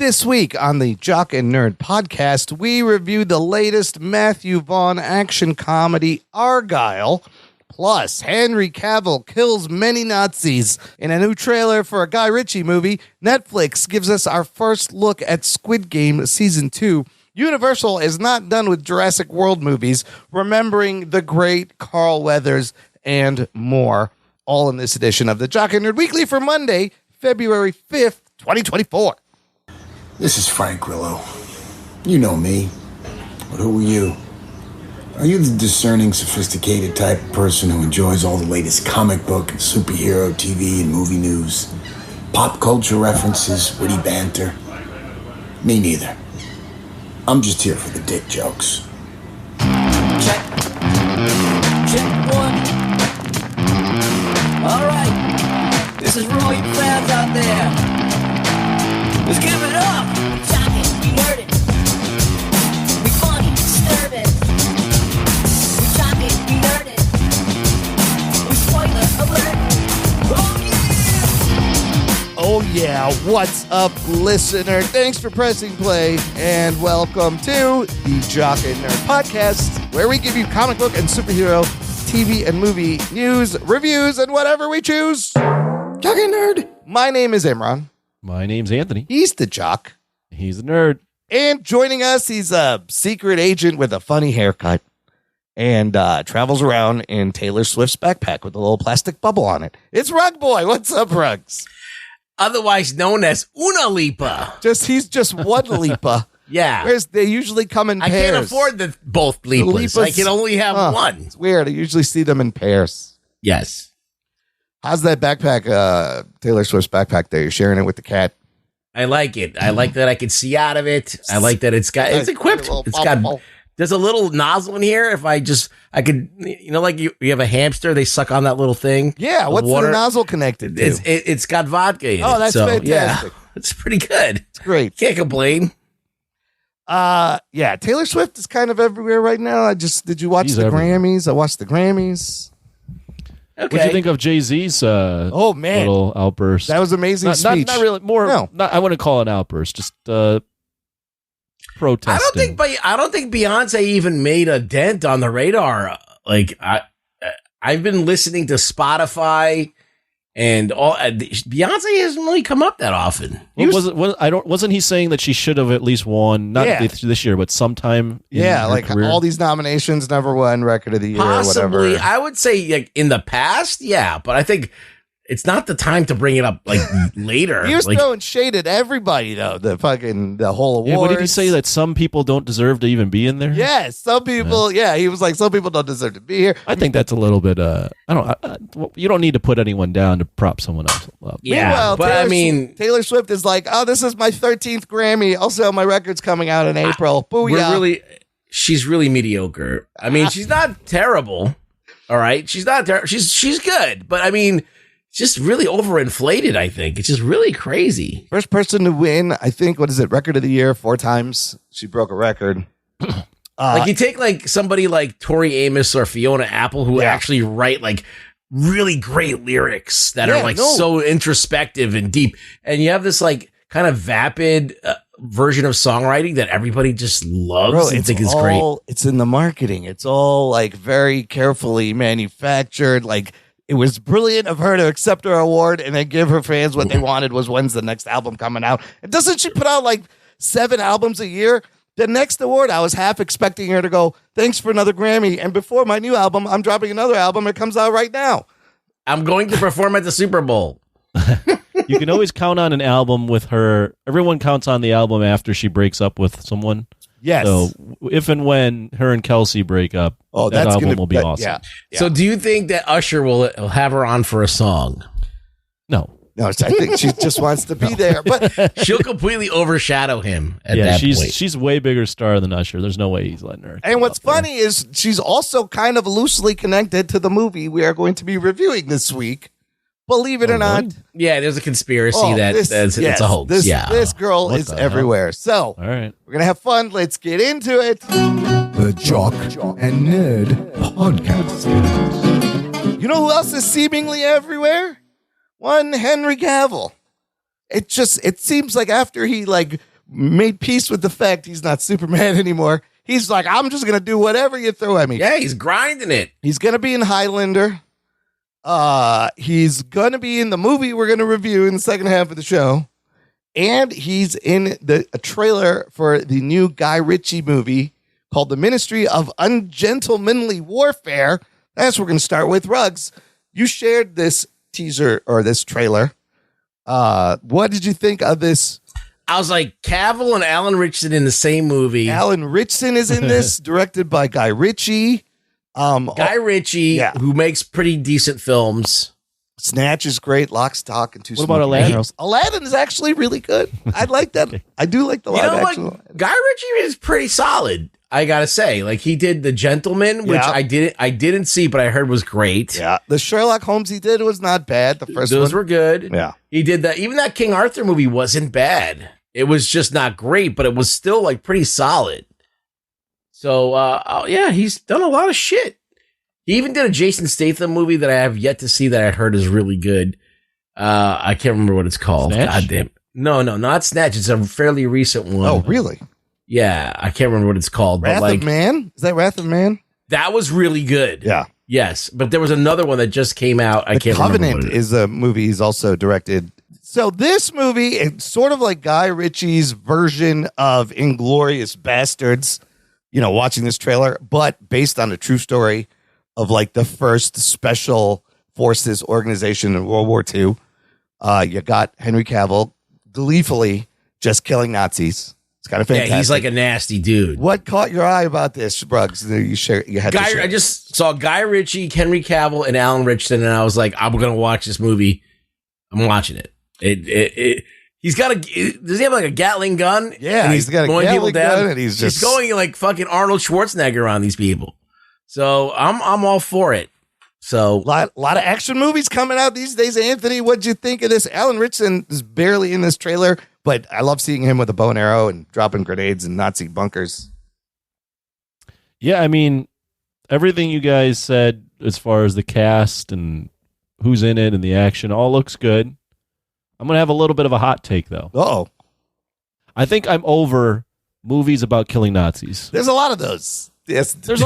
This week on the Jock and Nerd podcast, we review the latest Matthew Vaughn action comedy, Argylle. Plus, Henry Cavill kills many Nazis. In a new trailer for a Guy Ritchie movie, Netflix gives us our first look at Squid Game Season 2. Universal is not done with Jurassic World movies, remembering the great Carl Weathers and more. All in this edition of the Jock and Nerd Weekly for Monday, February 5th, 2024. This is Frank Grillo. You know me. But who are you? Are you the discerning, sophisticated type of person who enjoys all the latest comic book and superhero TV and movie news? Pop culture references, witty banter? Me neither. I'm just here for the dick jokes. Check. Check one. All right. This is for all you fans out there. Let's give it up! We talk it, we nerd it. We funny, disturb it. We talk it, we nerd it. We spoiler alert. Oh yeah, what's up, listener? Thanks for pressing play, and welcome to the Jock and Nerd podcast, where we give you comic book and superhero, TV and movie news, reviews, and whatever we choose. Jock and Nerd. My name is Imran. My name's Anthony. He's the Jock. He's a nerd. And joining us, he's a secret agent with a funny haircut and travels around in Taylor Swift's backpack with a little plastic bubble on it. It's Rug Boy. What's up, Rugs? Otherwise known as Una Lipa. He's just one Lipa. Yeah. Whereas they usually come in pairs. I can't afford both Lipas. I can only have one. It's weird. I usually see them in pairs. Yes. How's that backpack, Taylor Swift's backpack there? You're sharing it with the cat. I like it. I like that I can see out of it. I like that it's equipped. There's a little nozzle in here. If I could, like you have a hamster, they suck on that little thing. Yeah. What's the nozzle connected to? It's got vodka in it. Oh, that's fantastic. Yeah, it's pretty good. It's great. Can't complain. Yeah. Taylor Swift is kind of everywhere right now. Did you watch the Grammys? I watched the Grammys. Okay. What do you think of Jay-Z's little outburst? That was an amazing speech. Not really. I wouldn't call it an outburst. Just protesting. I don't think Beyonce even made a dent on the radar. Like I've been listening to Spotify and all. Beyonce hasn't really come up that often. Wasn't he saying that she should have at least won this year, but sometime? Like career? All these nominations, never won Record of the Year. Possibly, or whatever. I would say like in the past, yeah, but I think it's not the time to bring it up like later. He was throwing shade at everybody though. The whole award. Yeah, what did he say? That some people don't deserve to even be in there? Yes, some people. Yeah, he was like, some people don't deserve to be here. I think that's a little bit. You don't need to put anyone down to prop someone else up. Yeah, but Taylor Swift is like, oh, this is my 13th Grammy. Also, my record's coming out in April. Booyah! She's really mediocre. I mean, she's not terrible. All right, she's not terrible. She's good, but I mean. Just really overinflated, I think. It's just really crazy. First person to win, I think, Record of the Year 4 times. She broke a record. Like you take like somebody like Tori Amos or Fiona Apple who actually write like really great lyrics that are so introspective and deep. And you have this like kind of vapid version of songwriting that everybody just loves and think is great. It's in the marketing. It's all like very carefully manufactured, like. It was brilliant of her to accept her award and then give her fans what they wanted was when's the next album coming out. And doesn't she put out like 7 albums a year? The next award, I was half expecting her to go, thanks for another Grammy. And before my new album, I'm dropping another album. It comes out right now. I'm going to perform at the Superbowl. You can always count on an album with her. Everyone counts on the album after she breaks up with someone. Yes. So if and when her and Kelsey break up, that album will be awesome. Yeah. So do you think that Usher will have her on for a song? No, I think she just wants to be there. But she'll completely overshadow him at that point. She's a way bigger star than Usher. There's no way he's letting her. And what's funny is she's also kind of loosely connected to the movie we are going to be reviewing this week. Believe it or not. Yeah, there's a conspiracy it's a hoax. This girl is everywhere. So, all right, we're going to have fun. Let's get into it. The Jock and Nerd podcast. You know who else is seemingly everywhere? One Henry Cavill. It seems like after he made peace with the fact he's not Superman anymore. He's like, I'm just going to do whatever you throw at me. Yeah, he's grinding it. He's going to be in Highlander. He's going to be in the movie we're going to review in the second half of the show. And he's in a trailer for the new Guy Ritchie movie called The Ministry of Ungentlemanly Warfare. That's what we're going to start with. Ruggs, you shared this teaser or this trailer. What did you think of this? I was like, Cavill and Alan Ritchson in the same movie. Alan Ritchson is in this, directed by Guy Ritchie. Guy Ritchie, who makes pretty decent films. Snatch is great. Lock, Stock, and Two What about Smoking Aladdin? Barrels. Aladdin is actually really good. I like that. I do like the live action. Aladdin. Guy Ritchie is pretty solid. I gotta say, like he did The Gentleman, which I didn't see, but I heard was great. Yeah, the Sherlock Holmes he did was not bad. The first those one. were good. Yeah, he did that. Even that King Arthur movie wasn't bad. It was just not great, but it was still like pretty solid. So yeah, he's done a lot of shit. He even did a Jason Statham movie that I have yet to see that I heard is really good. I can't remember what it's called. Snatch? God damn. No, not Snatch. It's a fairly recent one. Oh, really? Yeah, I can't remember what it's called. Wrath but like, of Man? Is that Wrath of Man? That was really good. Yeah. Yes, but there was another one that just came out. I can't remember. Covenant is a movie he's also directed. So this movie is sort of like Guy Ritchie's version of Inglourious Bastards. You know, watching this trailer, but based on a true story of like the first special forces organization in World War II. You got Henry Cavill gleefully just killing Nazis. It's kind of fantastic. Yeah, he's like a nasty dude. What caught your eye about this, Bruggs? You had I just saw Guy Ritchie, Henry Cavill, and Alan Ritchson, and I was like, I'm going to watch this movie. I'm watching it. He's got does he have like a Gatling gun? Yeah, and he's got a Gatling gun, and he's going like fucking Arnold Schwarzenegger on these people. So I'm all for it. So lot of action movies coming out these days. Anthony, what'd you think of this? Alan Ritchson is barely in this trailer, but I love seeing him with a bow and arrow and dropping grenades in Nazi bunkers. Yeah, I mean, everything you guys said as far as the cast and who's in it and the action all looks good. I'm going to have a little bit of a hot take, though. Uh-oh. I think I'm over movies about killing Nazis. There's a lot of those. Yes, there's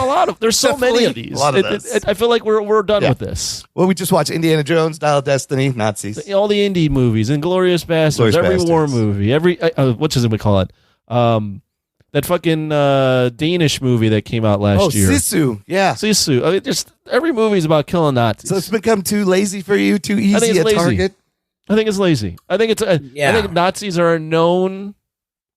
so many of these. A lot of those. I feel like we're done with this. Well, we just watched Indiana Jones, Dial of Destiny, Nazis. All the indie movies, Inglourious Bastards, every war movie, every what's we call it? That fucking Danish movie that came out last year. Sisu. Yeah. Sisu. I mean, just every movie is about killing Nazis. So it's become too lazy for you, too easy a target? I think it's lazy. I think I think Nazis are known.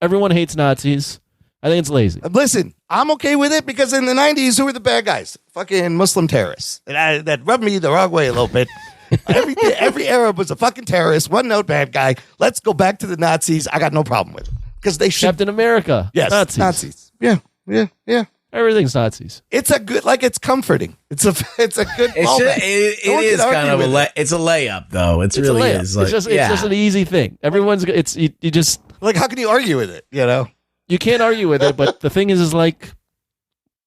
Everyone hates Nazis. I think it's lazy. Listen, I'm okay with it because in the 90s, who were the bad guys? Fucking Muslim terrorists. And that rubbed me the wrong way a little bit. Every Arab was a fucking terrorist, one note bad guy. Let's go back to the Nazis. I got no problem with it. Because they should. Captain America. Yes. Nazis. Yeah. Everything's Nazis. It's a good, it's comforting. It's a good it is kind of it's a layup, though. It's really is. Like, it's just an easy thing. Everyone's, you just. Like, how can you argue with it, you know? You can't argue with it, but the thing is like,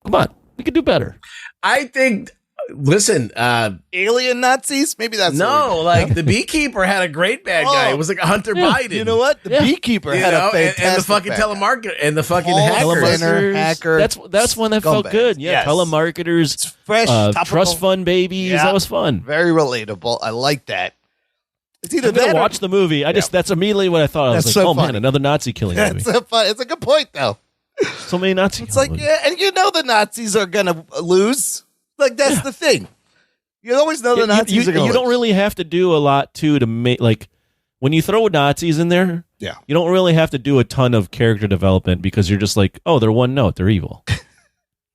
come on, we could do better. I think, listen, alien Nazis? Maybe that's like the beekeeper had a great bad guy. It was like a Hunter Biden. You know what? The beekeeper had a fantastic and the fucking telemarketer and the fucking hacker. That's one that felt good. Yeah, yes. Telemarketers, it's fresh, trust fund babies. Yeah. That was fun. Very relatable. I like that. It's either that watch the movie. That's immediately what I thought. I was like, oh man, another Nazi killing movie. It's a good point, though. So many Nazi. It's like, and you know the Nazis are gonna lose. Like that's the thing. You always know the Nazis are gonna lose. You don't really have to do a lot to make when you throw Nazis in there. Yeah, you don't really have to do a ton of character development because you're just like, oh, they're one note, they're evil.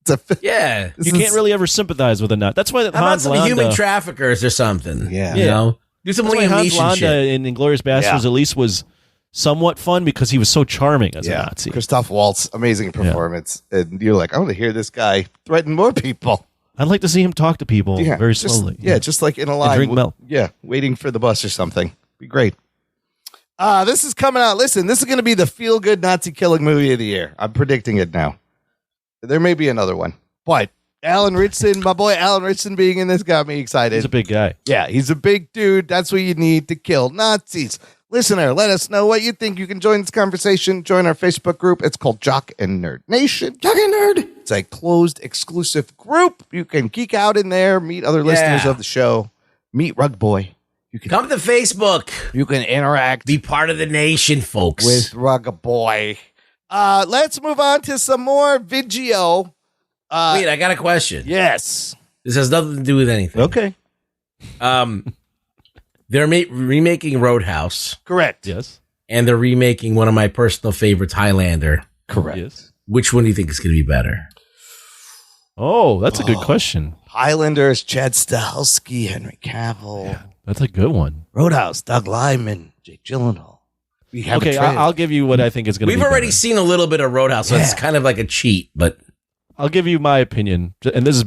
You can't really ever sympathize with a Nazi. That's why Hans Landa, human traffickers or something. Yeah, you know. Do some Liam Hans Landa in Inglourious Bastards at least was somewhat fun because he was so charming as a Nazi. Christoph Waltz, amazing performance. And you're like, I want to hear this guy threaten more people. I'd like to see him talk to people very slowly. Just like in a line. Drink milk. Yeah, waiting for the bus or something. Be great. This is coming out. Listen, this is going to be the feel-good Nazi killing movie of the year. I'm predicting it now. There may be another one. But Alan Ritchson, my boy Alan Ritchson being in this got me excited. He's a big guy. Yeah, he's a big dude. That's what you need to kill Nazis. Listener, let us know what you think. You can join this conversation. Join our Facebook group. It's called Jock and Nerd Nation. Jock and Nerd. It's a closed, exclusive group. You can geek out in there, meet other listeners of the show, meet Rug Boy. You can come to Facebook. You can interact. Be part of the nation, folks. With Rug Boy. Let's move on to some more video. Wait, I got a question. Yes. This has nothing to do with anything. Okay. They're remaking Roadhouse. Correct. Yes. And they're remaking one of my personal favorites, Highlander. Correct. Yes. Which one do you think is going to be better? Oh, that's a good question. Highlanders, Chad Stahelski, Henry Cavill. Yeah, that's a good one. Roadhouse, Doug Liman, Jake Gyllenhaal. We have okay, I'll give you what I think is going to be We've already better. seen a little bit of Roadhouse, so it's kind of like a cheat, but I'll give you my opinion, and this is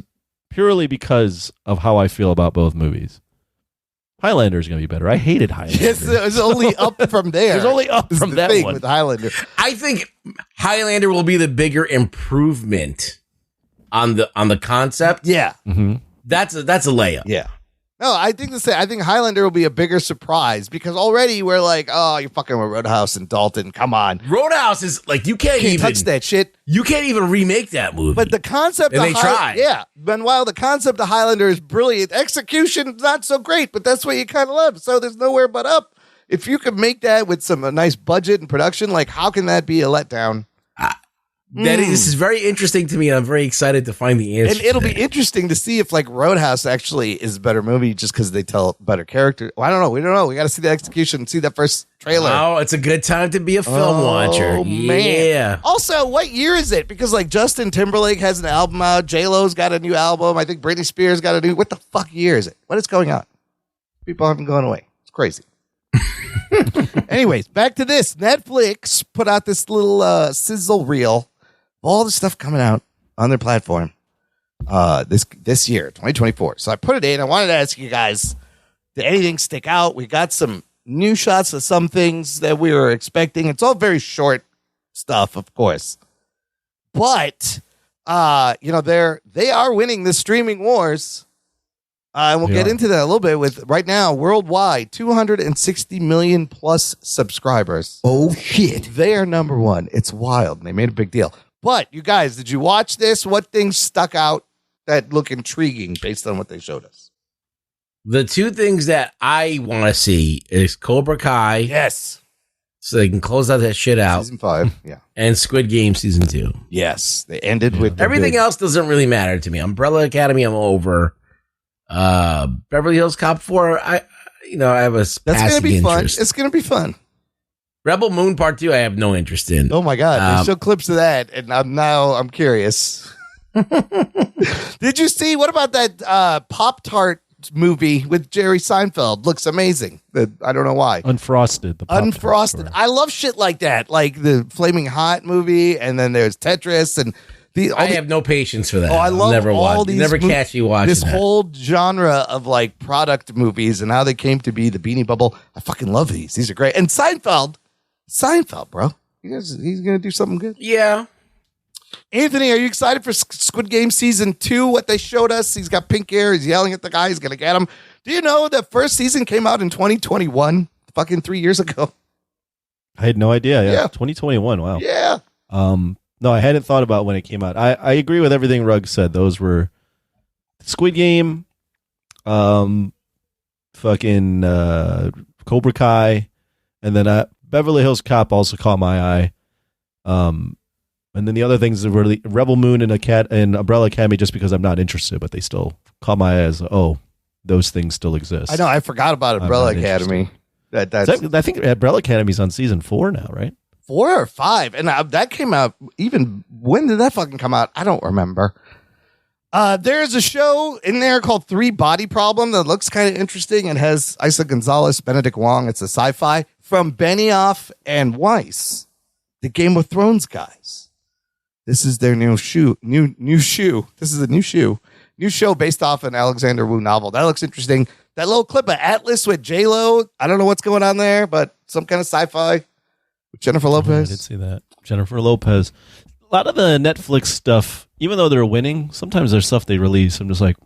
purely because of how I feel about both movies. Highlander is going to be better. I hated Highlander. Yes, it's only up from there. It's only up from that thing one. with Highlander. I think Highlander will be the bigger improvement on the concept. Yeah. Mm-hmm. That's a layup. Yeah. No, I think the same. I think Highlander will be a bigger surprise because already we're like, oh, you're fucking with Roadhouse and Dalton. Come on. Roadhouse is like, you can't even touch that shit. You can't even remake that movie. But the concept And of they tried. Yeah. Meanwhile, the concept of Highlander is brilliant. Execution, not so great, but that's what you kind of love. So there's nowhere but up. If you could make that with a nice budget and production, like how can that be a letdown? This is very interesting to me, and I'm very excited to find the answer. And it'll be interesting to see if like Roadhouse actually is a better movie just because they tell better character. Well, I don't know. We don't know. We got to see the execution, see that first trailer. Oh, it's a good time to be a film watcher. Man. Yeah. Also, what year is it? Because like Justin Timberlake has an album out. J-Lo's got a new album. I think Britney Spears got a new. What the fuck year is it? What is going on? People haven't gone away. It's crazy. Anyways, back to this. Netflix put out this little sizzle reel. All the stuff coming out on their platform this year, 2024. So I put it in. I wanted to ask you guys, did anything stick out? We got some new shots of some things that we were expecting. It's all very short stuff, of course. But, they are winning the streaming wars. And we'll get into that a little bit with right now, worldwide, 260 million plus subscribers. Oh, shit. They are number one. It's wild. And they made a big deal. But you guys, did you watch this? What things stuck out that look intriguing based on what they showed us? The two things that I want to see is Cobra Kai. Yes. So they can close out that shit out. Season 5. Yeah. And Squid Game season 2. Yes. They ended with everything else doesn't really matter to me. Umbrella Academy, I'm over. Beverly Hills Cop 4, I have a That's going to be fun. It's going to be fun. Rebel Moon Part 2, I have no interest in. Oh my God. There's still clips of that. And I'm curious. Did you see, what about that Pop-Tart movie with Jerry Seinfeld? Looks amazing. I don't know why. Unfrosted. Unfrosted. I love shit like that. Like the Flaming Hot movie. And then there's Tetris and I have no patience for that. Oh, I love never all these. Never catch you watching this that. whole genre of like product movies and how they came to be. The Beanie Bubble. I fucking love these. These are great. And Seinfeld, bro, he's gonna do something good. Yeah. Anthony, are you excited for Squid Game season 2? What they showed us? He's got pink hair. He's yelling at the guy. He's gonna get him. Do you know the first season came out in 2021? Fucking 3 years ago. I had no idea. Yeah. 2021. Wow. Yeah. No, I hadn't thought about when it came out. I agree with everything Rugg said. Those were Squid Game, fucking Cobra Kai, and then Beverly Hills Cop also caught my eye. And then the other things were really Rebel Moon and Umbrella Academy, just because I'm not interested, but they still caught my eye as those things still exist. I know. I forgot about Umbrella Academy. I think Umbrella Academy's on season 4 now, right? 4 or 5, and that came out. Even when did that fucking come out? I don't remember. There's a show in there called 3 Body Problem that looks kind of interesting and has Isa Gonzalez, Benedict Wong. It's a sci-fi from Benioff and Weiss, the Game of Thrones guys. This is their new shoe. This is a new show based off an Alexander Wu novel. That looks interesting. That little clip of Atlas with J-Lo. I don't know what's going on there, but some kind of sci-fi. Jennifer Lopez. I did see that. Jennifer Lopez. A lot of the Netflix stuff, even though they're winning, sometimes there's stuff they release. I'm just like,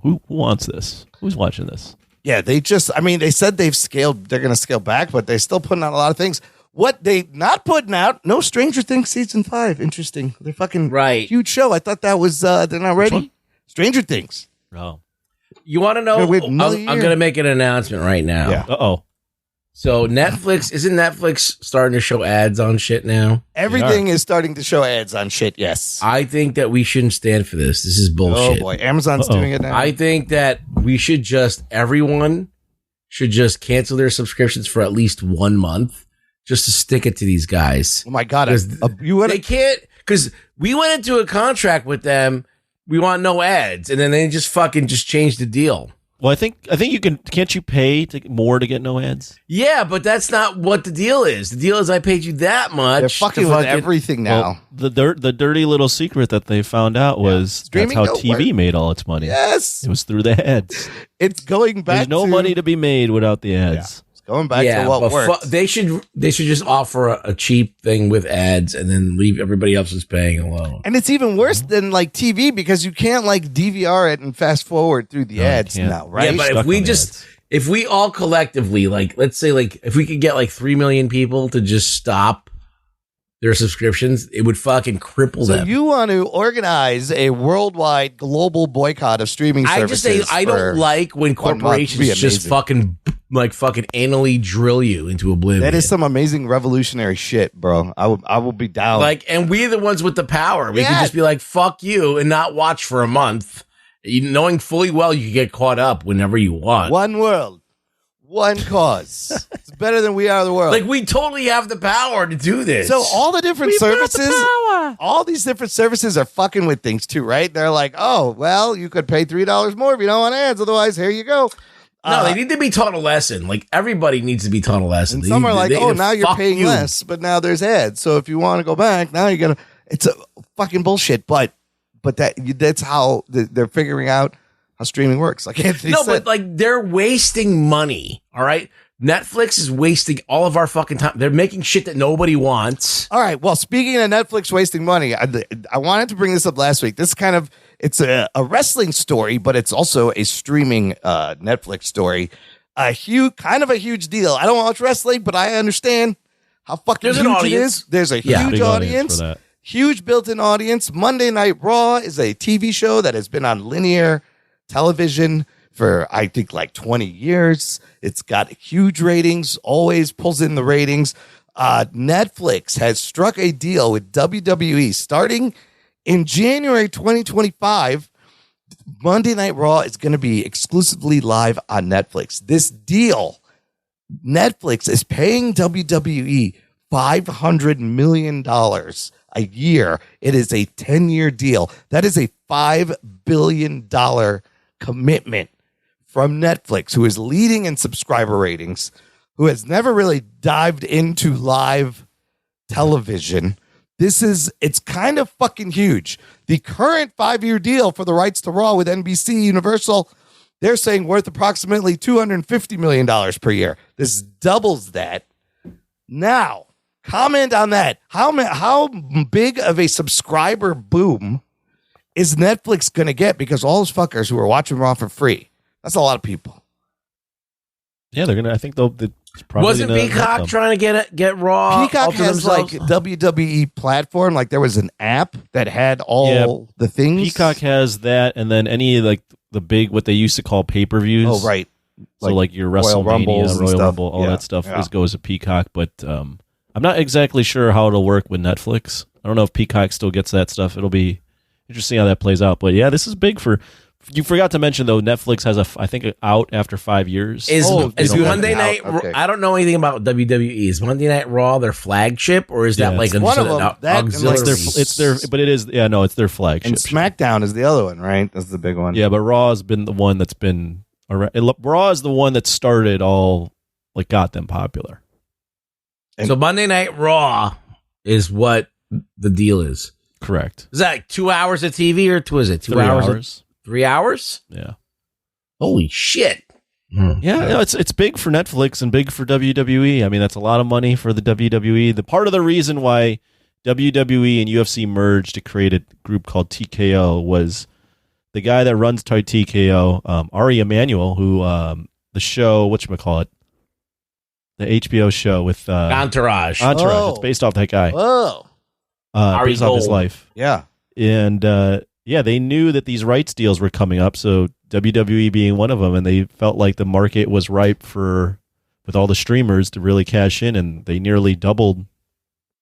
who wants this? Who's watching this? Yeah, they said they're going to scale back, but they're still putting out a lot of things. What they not putting out, no Stranger Things season 5. Interesting. They're fucking huge show. I thought that was, they're not ready. Stranger Things. Oh. You want to know? I'm going to make an announcement right now. Yeah. Uh-oh. So isn't Netflix starting to show ads on shit now? Everything is starting to show ads on shit, yes. I think that we shouldn't stand for this. This is bullshit. Oh boy, Amazon's doing it now. I think that everyone should just cancel their subscriptions for at least 1 month just to stick it to these guys. Oh my God. They can't, because we went into a contract with them. We want no ads. And then they just fucking change the deal. Well, I think you can't you pay more to get no ads? Yeah, but that's not what the deal is. The deal is I paid you that much. They're fucking with everything now. Well, the dirty little secret that they found out was that's how TV made all its money. Yes. It was through the ads. It's going back There's no money to be made without the ads. Yeah. It's going back to what works. They should just offer a cheap thing with ads and then leave everybody else's paying alone. And it's even worse than like TV because you can't like DVR it and fast forward through the ads now, right? Yeah, but if we all collectively, like, let's say, like, if we could get like 3 million people to just stop their subscriptions, it would fucking cripple them. So you want to organize a worldwide global boycott of streaming services? I don't like when corporations just fucking anally drill you into oblivion. That is some amazing revolutionary shit, bro. I will be down. Like, and we're the ones with the power. We can just be like, fuck you, and not watch for a month, knowing fully well you can get caught up whenever you want. One world. One cause. It's better than We Are the World. Like, we totally have the power to do this. So all the different services, all these different services are fucking with things too, right? They're like, oh, well, you could pay $3 more if you don't want ads. Otherwise, here you go. No, they need to be taught a lesson. Like, everybody needs to be taught a lesson. And some are like, oh, now you're paying less, but now there's ads. So if you want to go back, now you're going to, it's a fucking bullshit. But that's how they're figuring out how streaming works. Like Anthony said. But like, they're wasting money. All right. Netflix is wasting all of our fucking time. They're making shit that nobody wants. All right. Well, speaking of Netflix wasting money, I wanted to bring this up last week. This kind of, it's a wrestling story, but it's also a streaming Netflix story. A huge deal. I don't watch wrestling, but I understand how fucking huge it is. There's a huge audience. For that. Huge built-in audience. Monday Night Raw is a TV show that has been on linear television for, I think, like 20 years. It's got huge ratings, always pulls in the ratings. Netflix has struck a deal with WWE starting in January 2025. Monday Night Raw is going to be exclusively live on Netflix. This deal, Netflix is paying WWE $500 million a year. It is a 10-year deal. That is a $5 billion commitment from Netflix, who is leading in subscriber ratings, who has never really dived into live television. It's kind of fucking huge. The current 5-year deal for the rights to Raw with NBC Universal, they're saying worth approximately $250 million per year. This doubles that. Now, comment on that. How big of a subscriber boom is Netflix going to get? Because all those fuckers who are watching Raw for free, that's a lot of people. Yeah, they're going to, I think they'll probably. Wasn't Peacock trying to get Raw? Peacock has like WWE platform. Like there was an app that had all the things. Peacock has that, and then any like the big, what they used to call pay-per-views. Oh, right. So like your WrestleMania, Royal Rumble, all that stuff goes to Peacock. But I'm not exactly sure how it'll work with Netflix. I don't know if Peacock still gets that stuff. It'll be interesting how that plays out. But yeah, this is big for. You forgot to mention though, Netflix has I think out after 5 years. Is Monday Night? Okay. I don't know anything about WWE. Is Monday Night Raw their flagship, or is that like one of them? It's their, but it is. Yeah, no, it's their flagship. And SmackDown is the other one, right? That's the big one. Yeah, but Raw has been the one that's been. Raw is the one that started all, like, got them popular. So Monday Night Raw is what the deal is. Correct. Is that like 2 hours of TV, or is it 2 hours? 3 hours? Yeah. Holy shit. Yeah, it's big for Netflix and big for WWE. I mean, that's a lot of money for the WWE. The part of the reason why WWE and UFC merged to create a group called TKO was the guy that runs TKO, Ari Emanuel, who the show, whatchamacallit, the HBO show with Entourage. Entourage. It's based off that guy. Oh. Based off his life. Yeah. And they knew that these rights deals were coming up, so WWE being one of them, and they felt like the market was ripe with all the streamers to really cash in, and they nearly doubled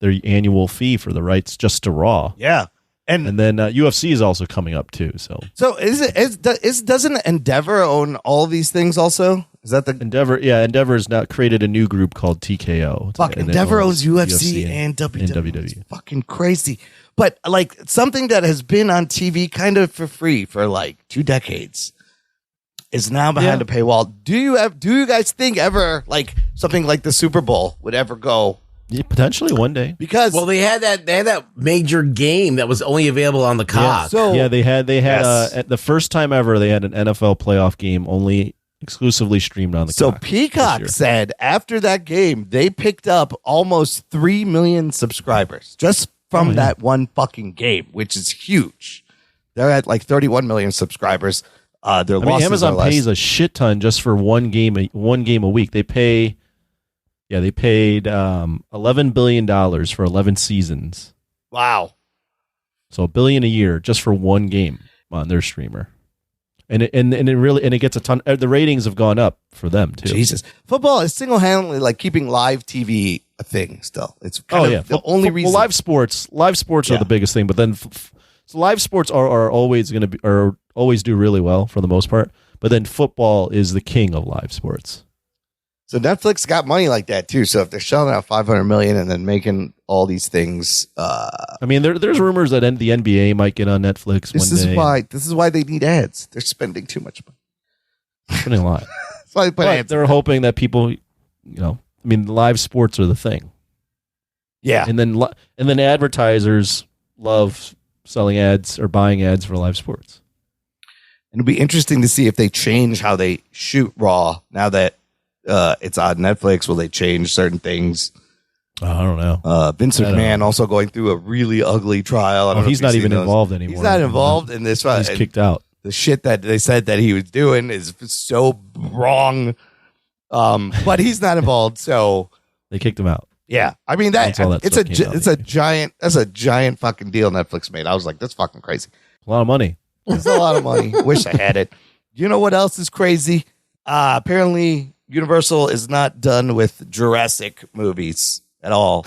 their annual fee for the rights just to Raw. Yeah. And then UFC is also coming up too. So doesn't Endeavor own all these things also? Is that the Endeavor? Yeah, Endeavor's now created a new group called TKO. Fuck, Endeavor owns UFC and WWE. It's fucking crazy. But like something that has been on TV kind of for free for like 2 decades is now behind a paywall. Do you guys think ever like something like the Super Bowl would ever go? Yeah, potentially one day. Because they had that major game that was only available on the Cock. They had at the first time ever they had an NFL playoff game only exclusively streamed on the Cock. So Peacock said after that game they picked up almost 3 million subscribers just from that one fucking game, which is huge. They're at like 31 million subscribers. Amazon pays a shit ton just for one game a week. They paid $11 billion for 11 seasons. Wow. So $1 billion a year just for one game on their streamer. And it gets a ton. The ratings have gone up for them too. Jesus, football is single-handedly like keeping live TV a thing. Still, it's kind of the only reason. Well, live sports are the biggest thing, but then live sports are always going to be or always do really well for the most part. But then football is the king of live sports. So Netflix got money like that too. So if they're shelling out $500 million and then making all these things, there's rumors that the NBA might get on Netflix. This is why they need ads. They're spending too much money. Spending a lot. That's why they put ads. They're hoping that people, live sports are the thing. Yeah, and then advertisers love selling ads or buying ads for live sports. It'll be interesting to see if they change how they shoot Raw now that it's on Netflix. Will they change certain things? I don't know. Vince McMahon also going through a really ugly trial. I don't know he's not even involved anymore. He's not involved in this. He's kicked out. The shit that they said that he was doing is so wrong. But he's not involved, so they kicked him out. Yeah, I mean it's a giant fucking deal Netflix made. I was like, that's fucking crazy. A lot of money. It's a lot of money. Wish I had it. You know what else is crazy? Apparently, Universal is not done with Jurassic movies at all.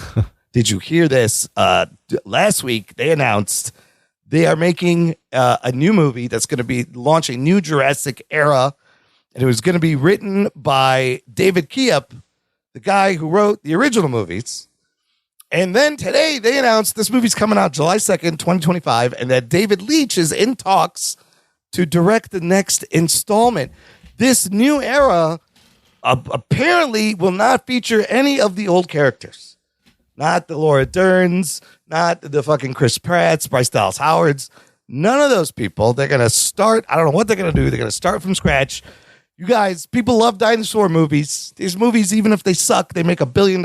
Did you hear this? Last week, they announced they are making a new movie that's going to be launching new Jurassic era. And it was going to be written by David Kiep, the guy who wrote the original movies. And then today, they announced this movie's coming out July 2nd, 2025, and that David Leitch is in talks to direct the next installment. This new era apparently will not feature any of the old characters. Not the Laura Derns, not the fucking Chris Pratts, Bryce Dallas Howards. None of those people. They're going to start. I don't know what they're going to do. They're going to start from scratch. You guys, people love dinosaur movies. These movies, even if they suck, they make $1 billion.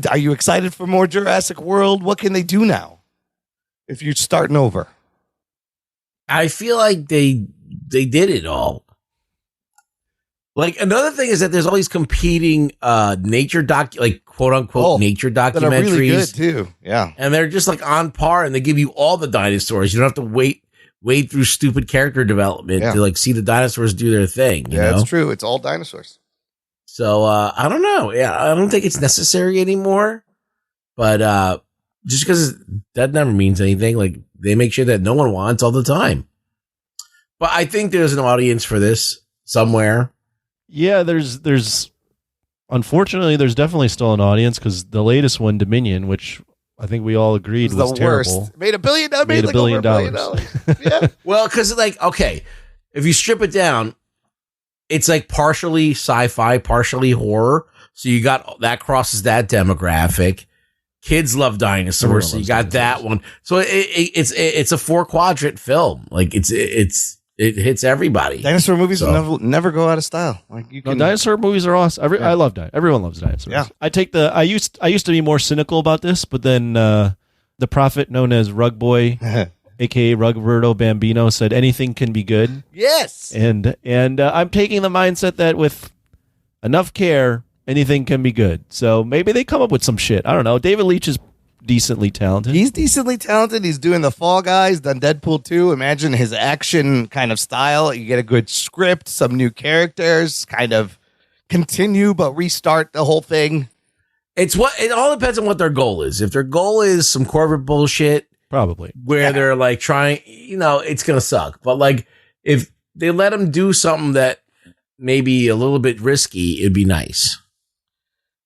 Are you excited for more Jurassic World? What can they do now if you're starting over? I feel like they did it all. Like another thing is that there's all these competing nature quote unquote nature documentaries that are really good too. Yeah, and they're just like on par, and they give you all the dinosaurs. You don't have to wade through stupid character development to like see the dinosaurs do their thing. You know? That's true. It's all dinosaurs. So I don't know. Yeah, I don't think it's necessary anymore. But just because that never means anything. Like they make sure that no one wants all the time. But I think there's an audience for this somewhere. Yeah, there's unfortunately there's definitely still an audience because the latest one, Dominion, which I think we all agreed was terrible, worst. Made $1 billion. Made like $1 billion. Yeah. Well, because okay, if you strip it down, it's like partially sci-fi, partially horror. So you got that crosses that demographic. Kids love dinosaurs, so you got that one. So it's a 4-quadrant film. Like it hits everybody. Dinosaur movies will never go out of style. Like dinosaur movies are awesome. I love dinosaurs. Everyone loves dinosaurs. Yeah. I used to be more cynical about this, but then the prophet known as Rug Boy aka Roberto Bambino, said anything can be good. Yes. And I'm taking the mindset that with enough care, anything can be good. So maybe they come up with some shit. I don't know. David Leitch is decently talented. He's decently talented. He's doing the Fall Guys, done Deadpool 2. Imagine his action kind of style. You get a good script, some new characters, kind of continue but restart the whole thing. It all depends on what their goal is. If their goal is some corporate bullshit, probably where they're like trying, it's gonna suck. But like if they let them do something that maybe a little bit risky, it'd be nice.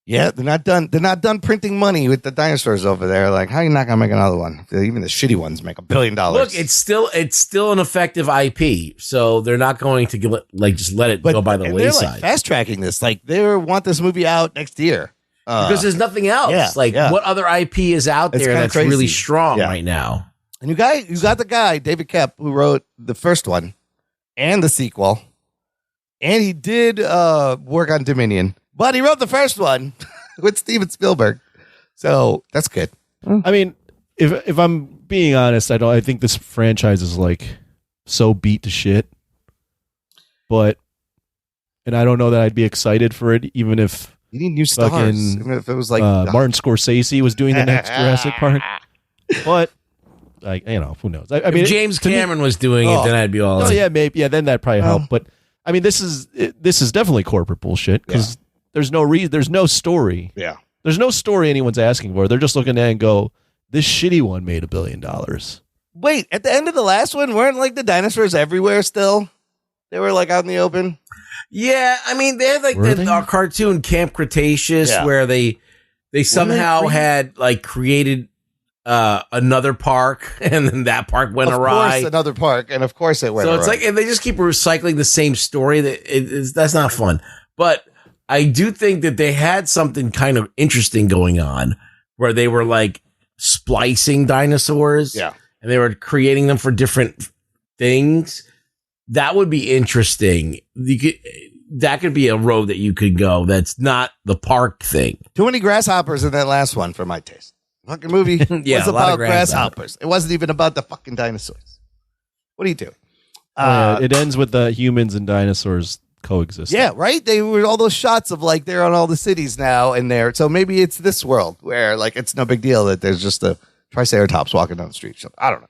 Yeah, they're not done. They're not done printing money with the dinosaurs over there. Like, how are you not gonna make another one? Even the shitty ones make $1 billion. Look, it's still an effective IP, so they're not going to just let it go by the wayside. They're like fast tracking this. Like they want this movie out next year because there's nothing else. What other IP is out there that's crazy. really strong right now? And you got the guy David Koepp who wrote the first one and the sequel, and he did work on Dominion. But he wrote the first one with Steven Spielberg. So that's good. I mean, if I'm being honest, I think this franchise is like so beat to shit. And I don't know that I'd be excited for it, even if you need new stars. Even if it was like Martin Scorsese was doing the next Jurassic Park. But who knows? I mean, if James Cameron was doing it, then I'd be all. Oh yeah, maybe. Yeah, then that'd probably help. But I mean, this is definitely corporate bullshit because. There's no reason. There's no story. Yeah. There's no story anyone's asking for. They're just looking at it and go, this shitty one made $1 billion. Wait, at the end of the last one, weren't like the dinosaurs everywhere still? They were like out in the open? Yeah. I mean, they had like the cartoon Camp Cretaceous where they somehow had like created another park and then that park went awry. Of course, another park. And of course it went awry. So it's like, and they just keep recycling the same story. That's not fun. But I do think that they had something kind of interesting going on where they were like splicing dinosaurs. Yeah. And they were creating them for different things. That would be interesting. That could be a road that you could go. That's not the park thing. Too many grasshoppers in that last one for my taste. Fucking movie was about grasshoppers. It wasn't even about the fucking dinosaurs. What are you doing? It ends with the humans and dinosaurs coexist. Yeah, right? They were all those shots of like they're on all the cities now and there. So maybe it's this world where like it's no big deal that there's just a triceratops walking down the street. So, I don't know.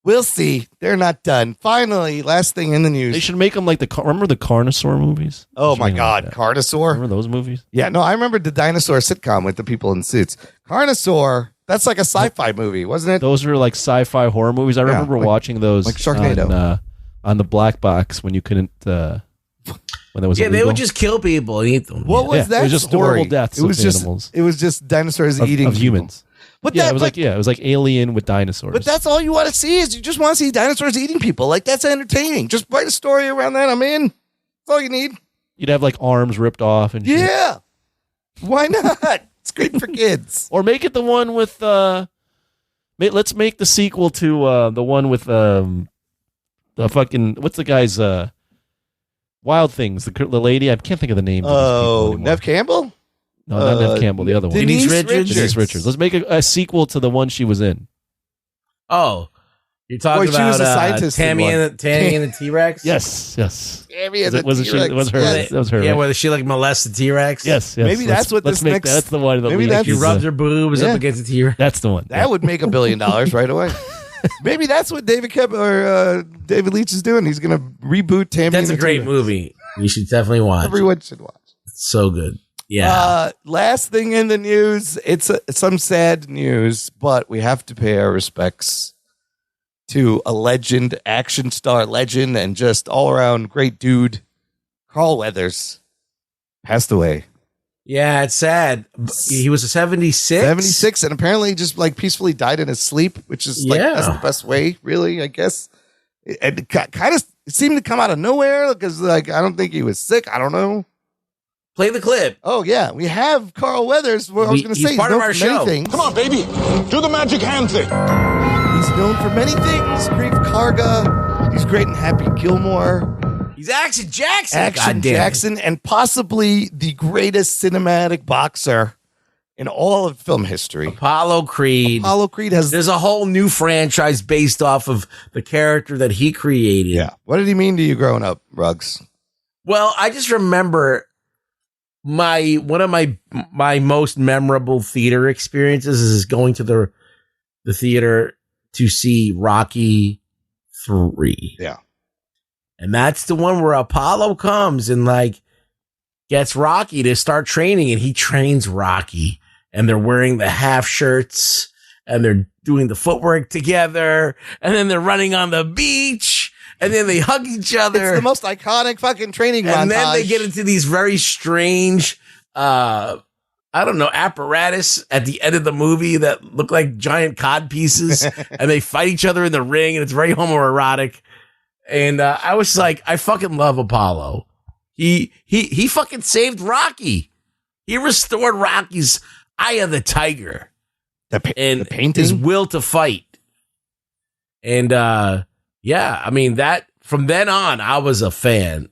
We'll see. They're not done. Finally, last thing in the news. They should make them like remember the Carnosaur movies? Oh my God, like Carnosaur. Remember those movies? Yeah, no, I remember the dinosaur sitcom with the people in suits. Carnosaur, that's like a sci-fi movie, wasn't it? Those were like sci-fi horror movies. I remember watching those like Sharknado on the black box when you couldn't when that was illegal. They would just kill people and eat them. What was that? It was just story? horrible deaths it was of just, animals. It was just dinosaurs eating of humans. But it was like Alien with dinosaurs. But that's all you want to see is you just want to see dinosaurs eating people. Like that's entertaining. Just write a story around that. I'm in. That's all you need. You'd have like arms ripped off and yeah. Shit. Why not? It's great for kids. Or make it the one with let's make the sequel to the one with the fucking what's the guy's Wild Things, the lady, I can't think of the name. Oh, Neve Campbell? No, not Neve Campbell, the other one. Denise Richards. Denise Richards. Let's make a sequel to the one she was in. Oh, you're talking about she was a scientist Tammy and the T-Rex? Yes. Tammy and the T-Rex. That was her. Yeah, whether she like molested the T-Rex? Yes. Maybe that's what this next... That's the one. Maybe that's... She rubs her boobs up against the T-Rex. That's the one. That would make $1 billion right away. Maybe that's what David Koepp or David Leitch is doing. He's going to reboot Tammy. That's a great movie. You should definitely watch. Everyone should watch. It's so good. Yeah. Last thing in the news. It's some sad news, but we have to pay our respects to a legend, action star legend, and just all around great dude. Carl Weathers passed away. Yeah, it's sad. He was a 76. 76, and apparently just like peacefully died in his sleep, which is like that's the best way, really, I guess. It kind of seemed to come out of nowhere because like I don't think he was sick. I don't know. Play the clip. Oh yeah, we have Carl Weathers. I was going to say he's part of our show. Come on, baby, do the magic hand thing. He's known for many things. Grief Karga. He's great in Happy Gilmore. He's Action Jackson. Action Jackson, and possibly the greatest cinematic boxer in all of film history. Apollo Creed. Apollo Creed has. There's a whole new franchise based off of the character that he created. Yeah. What did he mean to you growing up, Ruggs? Well, I just remember one of my most memorable theater experiences is going to the theater to see Rocky 3. Yeah. And that's the one where Apollo comes and like gets Rocky to start training, and he trains Rocky, and they're wearing the half shirts and they're doing the footwork together, and then they're running on the beach, and then they hug each other. It's the most iconic fucking training montage. And then they get into these very strange, apparatus at the end of the movie that look like giant cod pieces, and they fight each other in the ring, and it's very homoerotic. And I was like, I fucking love Apollo. He fucking saved Rocky. He restored Rocky's eye of the tiger. The painting? His will to fight. And I mean, that from then on, I was a fan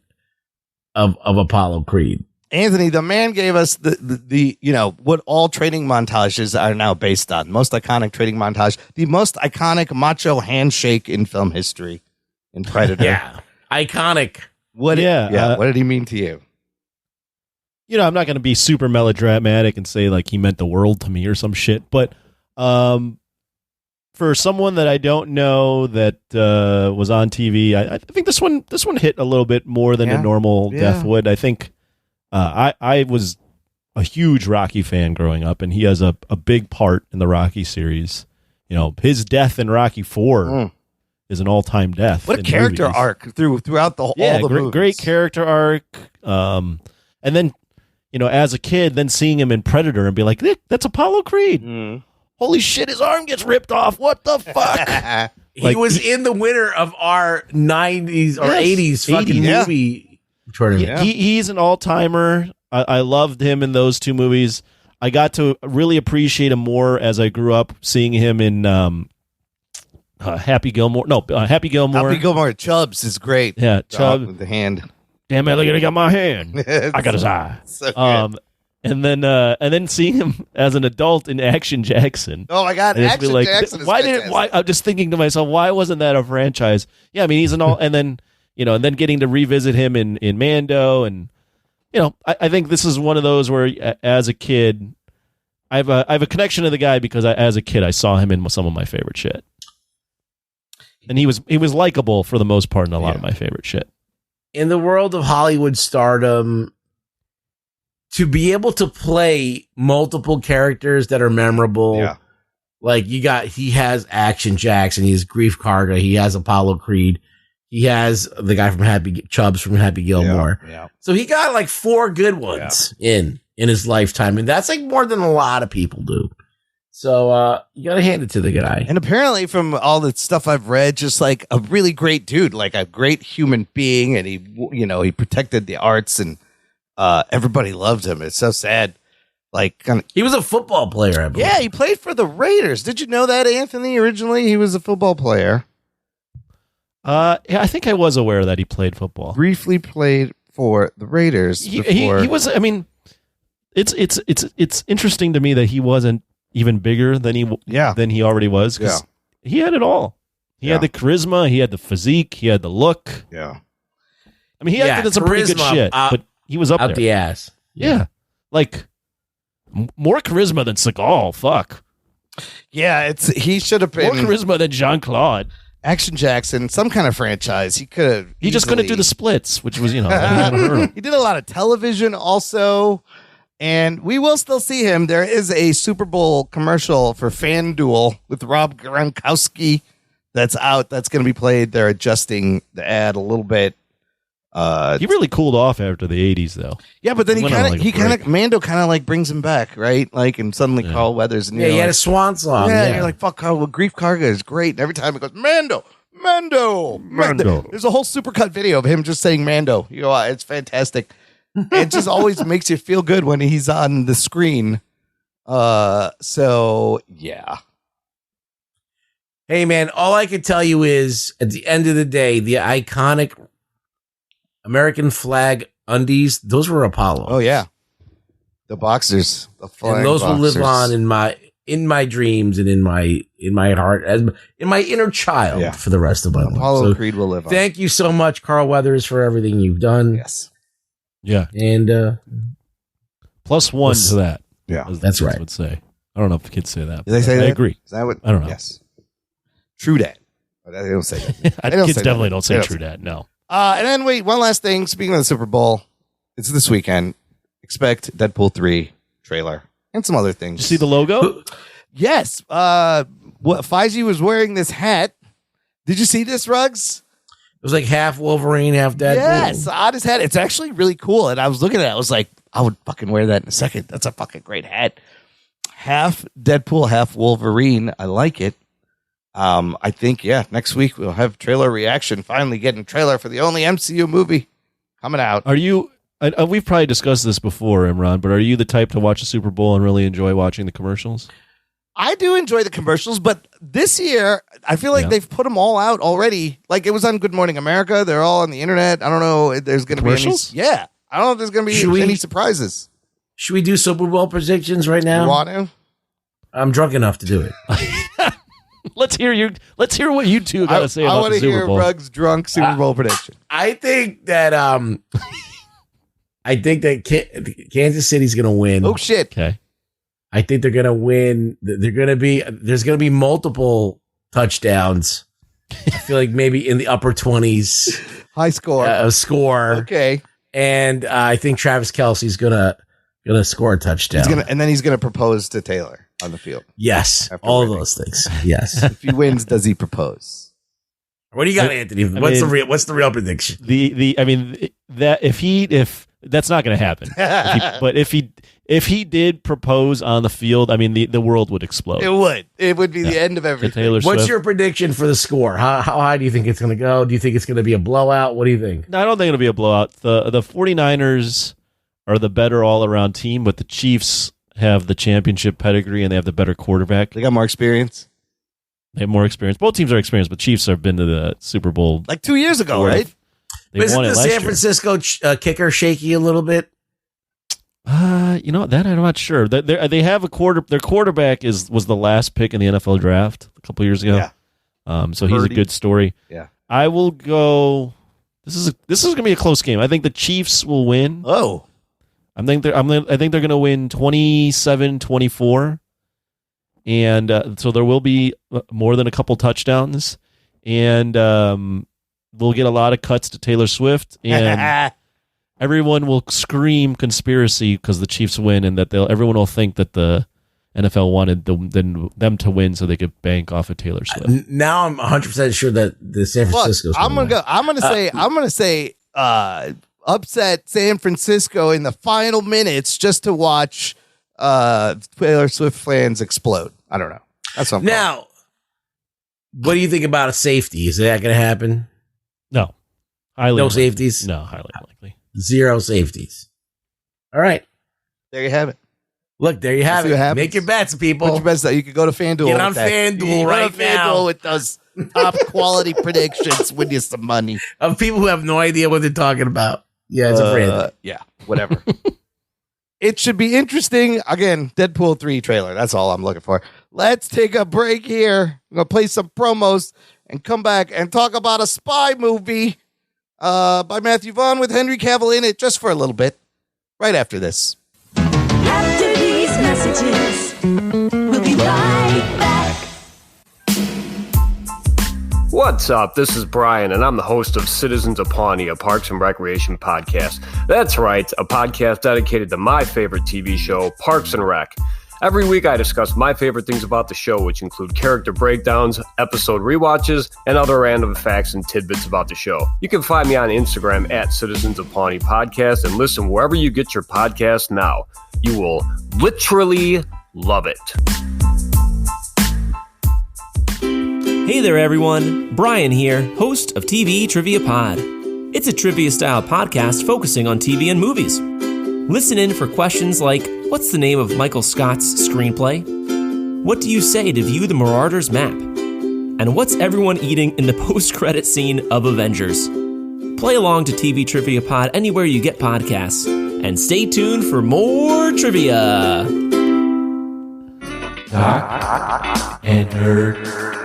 of Apollo Creed. Anthony, the man gave us the what all training montages are now based on. Most iconic training montage, the most iconic macho handshake in film history in Predator. Yeah, iconic. What did he mean to you? I'm not going to be super melodramatic and say like he meant the world to me or some shit, but for someone that I don't know that was on TV, I think this one hit a little bit more than a normal death would. I think I was a huge Rocky fan growing up, and he has a big part in the Rocky series. His death in Rocky 4 is an all-time death. What a character arc throughout all the movies. Great character arc. And then, as a kid, then seeing him in Predator and be like, that's Apollo Creed. Holy shit, his arm gets ripped off. What the fuck? He was in the winner of our 90s or 80s fucking movie tournament. Yeah. He's an all-timer. I loved him in those two movies. I got to really appreciate him more as I grew up, seeing him in Happy Gilmore. Happy Gilmore. Happy Gilmore. Chubbs is great. Yeah, Chubbs. With the hand. Damn it, look at, I got my hand. I got his eye. So good. And then seeing him as an adult in Action Jackson. Oh my God, Action Jackson is why I'm just thinking to myself, why wasn't that a franchise? Yeah, I mean, he's an all, and then getting to revisit him in Mando, and I think this is one of those where as a kid, I have a connection to the guy because as a kid I saw him in some of my favorite shit. And he was likable for the most part in a lot of my favorite shit. In the world of Hollywood stardom, to be able to play multiple characters that are memorable, like he has Action Jackson, he has Grief Karga, he has Apollo Creed, he has the guy from Chubbs from Happy Gilmore. Yeah. So he got like 4 good ones in his lifetime, and that's like more than a lot of people do. So you got to hand it to the guy. And apparently from all the stuff I've read, just like a really great dude, like a great human being. And he protected the arts, and everybody loved him. It's so sad. He was a football player, I believe. Yeah, he played for the Raiders. Did you know that, Anthony? Originally, he was a football player. Yeah, I think I was aware that he played football. Briefly played for the Raiders. He was. I mean, it's interesting to me that he wasn't even bigger than he already was, because he had it all. He had the charisma, he had the physique, he had the look. Yeah. I mean, he had some pretty good shit, but he was up there. the ass. Yeah. Like more charisma than Seagal. Fuck. Yeah, he should have been more charisma than Jean-Claude. Action Jackson, some kind of franchise. He could have. He just couldn't do the splits, which was, he did a lot of television also. And we will still see him. There is a Super Bowl commercial for FanDuel with Rob Gronkowski that's out. That's going to be played. They're adjusting the ad a little bit. He really cooled off after the 80s, though. Yeah, but then Mando kind of like brings him back, right? Like, and suddenly Carl Weathers. And he had a swan song. Yeah, and you're like, fuck, Grief Karga is great. And every time it goes, Mando. There's a whole supercut video of him just saying Mando. It's fantastic. It just always makes you feel good when he's on the screen. So yeah. Hey man, all I can tell you is at the end of the day, the iconic American flag undies, those were Apollo. Oh yeah. The boxers. The flying and those boxers. will live on in my dreams and in my heart, as in my inner child for the rest of my life. Apollo Creed will live on. Thank you so much, Carl Weathers, for everything you've done. Yes. Yeah. And +1 to that. Yeah. That's as the kids right. would say. I don't know if the kids say that. Do they say I that? agree. Is that what? I don't know. Yes. True dat. They don't say that. Kids definitely don't say true dad. No. And then wait, one last thing. Speaking of the Super Bowl, it's this weekend. Expect Deadpool 3 trailer and some other things. Did you see the logo? Yes. Feige was wearing this hat. Did you see this, Ruggs? it was like half Wolverine, half Deadpool. Yes, on his hat. It's actually really cool. And I was looking at it. I was like, I would fucking wear that in a second. That's a fucking great hat. Half Deadpool, half Wolverine. I like it. I think, next week we'll have trailer reaction. Finally getting a trailer for the only MCU movie coming out. Are you, we've probably discussed this before, Imran, but are you the type to watch the Super Bowl and really enjoy watching the commercials? I do enjoy the commercials, but this year, I feel like they've put them all out already. Like it was on Good Morning America. They're all on the internet. I don't know if there's going to be any. Yeah. I don't know if there's going to be any surprises. Should we do Super Bowl predictions right now? You want to? I'm drunk enough to do it. Let's hear what you two got to say about the Super Bowl. I want to hear Ruggs' drunk Super Bowl prediction. I think that Kansas City's going to win. Oh shit. Okay. I think they're going to win. There's going to be multiple touchdowns. I feel like maybe in the upper 20s. High score. Score. Okay. And I think Travis Kelce's going to score a touchdown. And then he's going to propose to Taylor on the field. Yes. All of those things. Yes. If he wins, does he propose? What do you got, Anthony? What's the real prediction? If that's not going to happen. But if he did propose on the field, I mean, the world would explode. It would. It would be the end of everything. Taylor What's Swift. your prediction for the score? How high do you think it's going to go? Do you think it's going to be a blowout? What do you think? No, I don't think it'll be a blowout. The 49ers are the better all-around team, but the Chiefs have the championship pedigree and they have the better quarterback. They got more experience. They have more experience. Both teams are experienced, but Chiefs have been to the Super Bowl like 2 years ago, right? They won it last San year. Francisco kicker shaky a little bit? That I'm not sure. They have their quarterback was the last pick in the NFL draft a couple years ago. Yeah. So he's a good story. Yeah. I will go. This is going to be a close game. I think the Chiefs will win. Oh. I think they're going to win 27-24. And so there will be more than a couple touchdowns, and we'll get a lot of cuts to Taylor Swift, and everyone will scream conspiracy because the Chiefs win, and that everyone will think that the NFL wanted them to win so they could bank off of Taylor Swift. Now I'm 100% sure that the San Francisco's I'm gonna say upset San Francisco in the final minutes just to watch Taylor Swift fans explode. I don't know. That's what I'm now. What do you think about a safety? Is that going to happen? No. No safeties? No, highly unlikely. 0 safeties. All right. There you have it. Look, there you have it. Make your bets, people. Put your bets out. You can go to FanDuel. Get on FanDuel right now. FanDuel with those top quality predictions. Win you some money. Of people who have no idea what they're talking about. Yeah, it's a brand. Yeah, whatever. It should be interesting. Again, Deadpool 3 trailer. That's all I'm looking for. Let's take a break here. I'm going to play some promos and come back and talk about a spy movie by Matthew Vaughn with Henry Cavill in it just for a little bit. Right after this. After these messages, we'll be right back. What's up? This is Brian, and I'm the host of Citizens of Pawnee, a Parks and Recreation podcast. That's right, a podcast dedicated to my favorite TV show, Parks and Rec. Every week I discuss my favorite things about the show, which include character breakdowns, episode rewatches, and other random facts and tidbits about the show. You can find me on Instagram at Citizens of Pawnee Podcast and listen wherever you get your podcast now. You will literally love it. Hey there, everyone. Brian here, host of TV Trivia Pod. It's a trivia-style podcast focusing on TV and movies. Listen in for questions like, what's the name of Michael Scott's screenplay? What do you say to view the Marauders map? And what's everyone eating in the post-credit scene of Avengers? Play along to TV Trivia Pod anywhere you get podcasts. and stay tuned for more trivia. Jock and Nerd.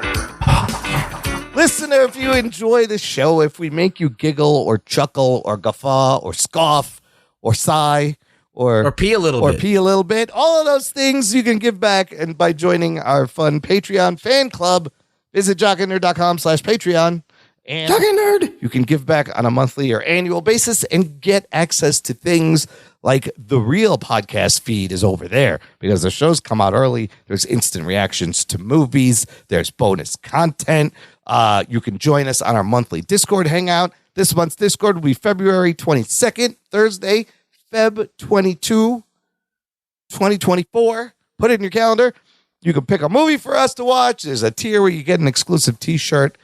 Listener, if you enjoy the show, if we make you giggle or chuckle or guffaw or scoff or sigh or pee a little bit, all of those things you can give back, and by joining our fun Patreon fan club, visit jockandnerd.com/Patreon. And Jock and Nerd. You can give back on a monthly or annual basis and get access to things like the real podcast feed is over there, because the shows come out early. There's instant reactions to movies. There's bonus content. You can join us on our monthly Discord hangout. This month's Discord will be February 22nd, Thursday, Feb 22, 2024. Put it in your calendar. You can pick a movie for us to watch. There's a tier where you get an exclusive t-shirt,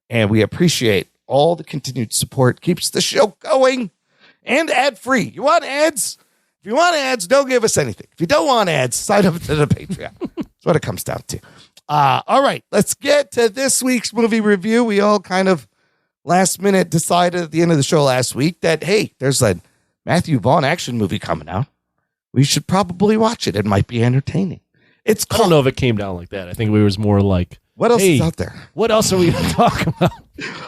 and we appreciate all the continued support. Keeps the show going and ad-free. You want ads? If you want ads, don't give us anything. If you don't want ads, sign up to the Patreon. That's what it comes down to. All right, let's get to this week's movie review. We all kind of last minute decided at the end of the show last week that, hey, there's a Matthew Vaughn action movie coming out. We should probably watch it. It might be entertaining. I don't know if it came down like that. I think we was more like, what else is out there? What else are we going to talk about?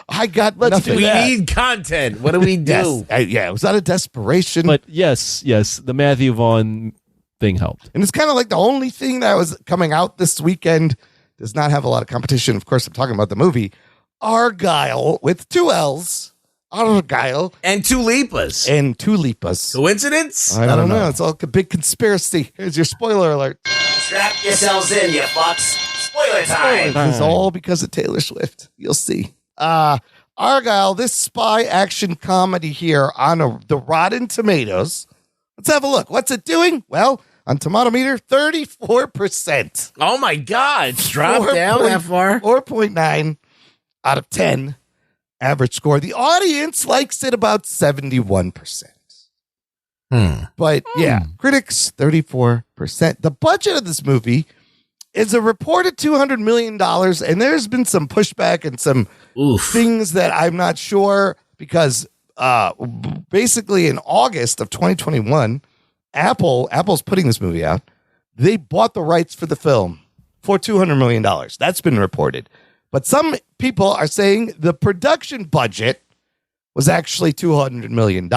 I got Let's nothing. do that. We need content. What do we do? Yes. Yeah, it was out of desperation. But yes, the Matthew Vaughn thing helped. And it's kind of like the only thing that was coming out this weekend. Does not have a lot of competition. Of course, I'm talking about the movie Argylle with 2 L's. Argylle. And 2 Lipas. Coincidence? I don't know. It's all a big conspiracy. Here's your spoiler alert. Strap yourselves in, you fucks. Spoiler time. It's all because of Taylor Swift. You'll see. Argylle, this spy action comedy here on the Rotten Tomatoes. Let's have a look. What's it doing? Well, on Tomato Meter, 34%. Oh my God. It's dropped down that far? 4.9 out of 10 average score. The audience likes it about 71%. But yeah, critics, 34%. The budget of this movie is a reported $200 million, and there's been some pushback and some things that I'm not sure, because basically in August of 2021, Apple's putting this movie out. They bought the rights for the film for $200 million. That's been reported. But some people are saying the production budget was actually $200 million.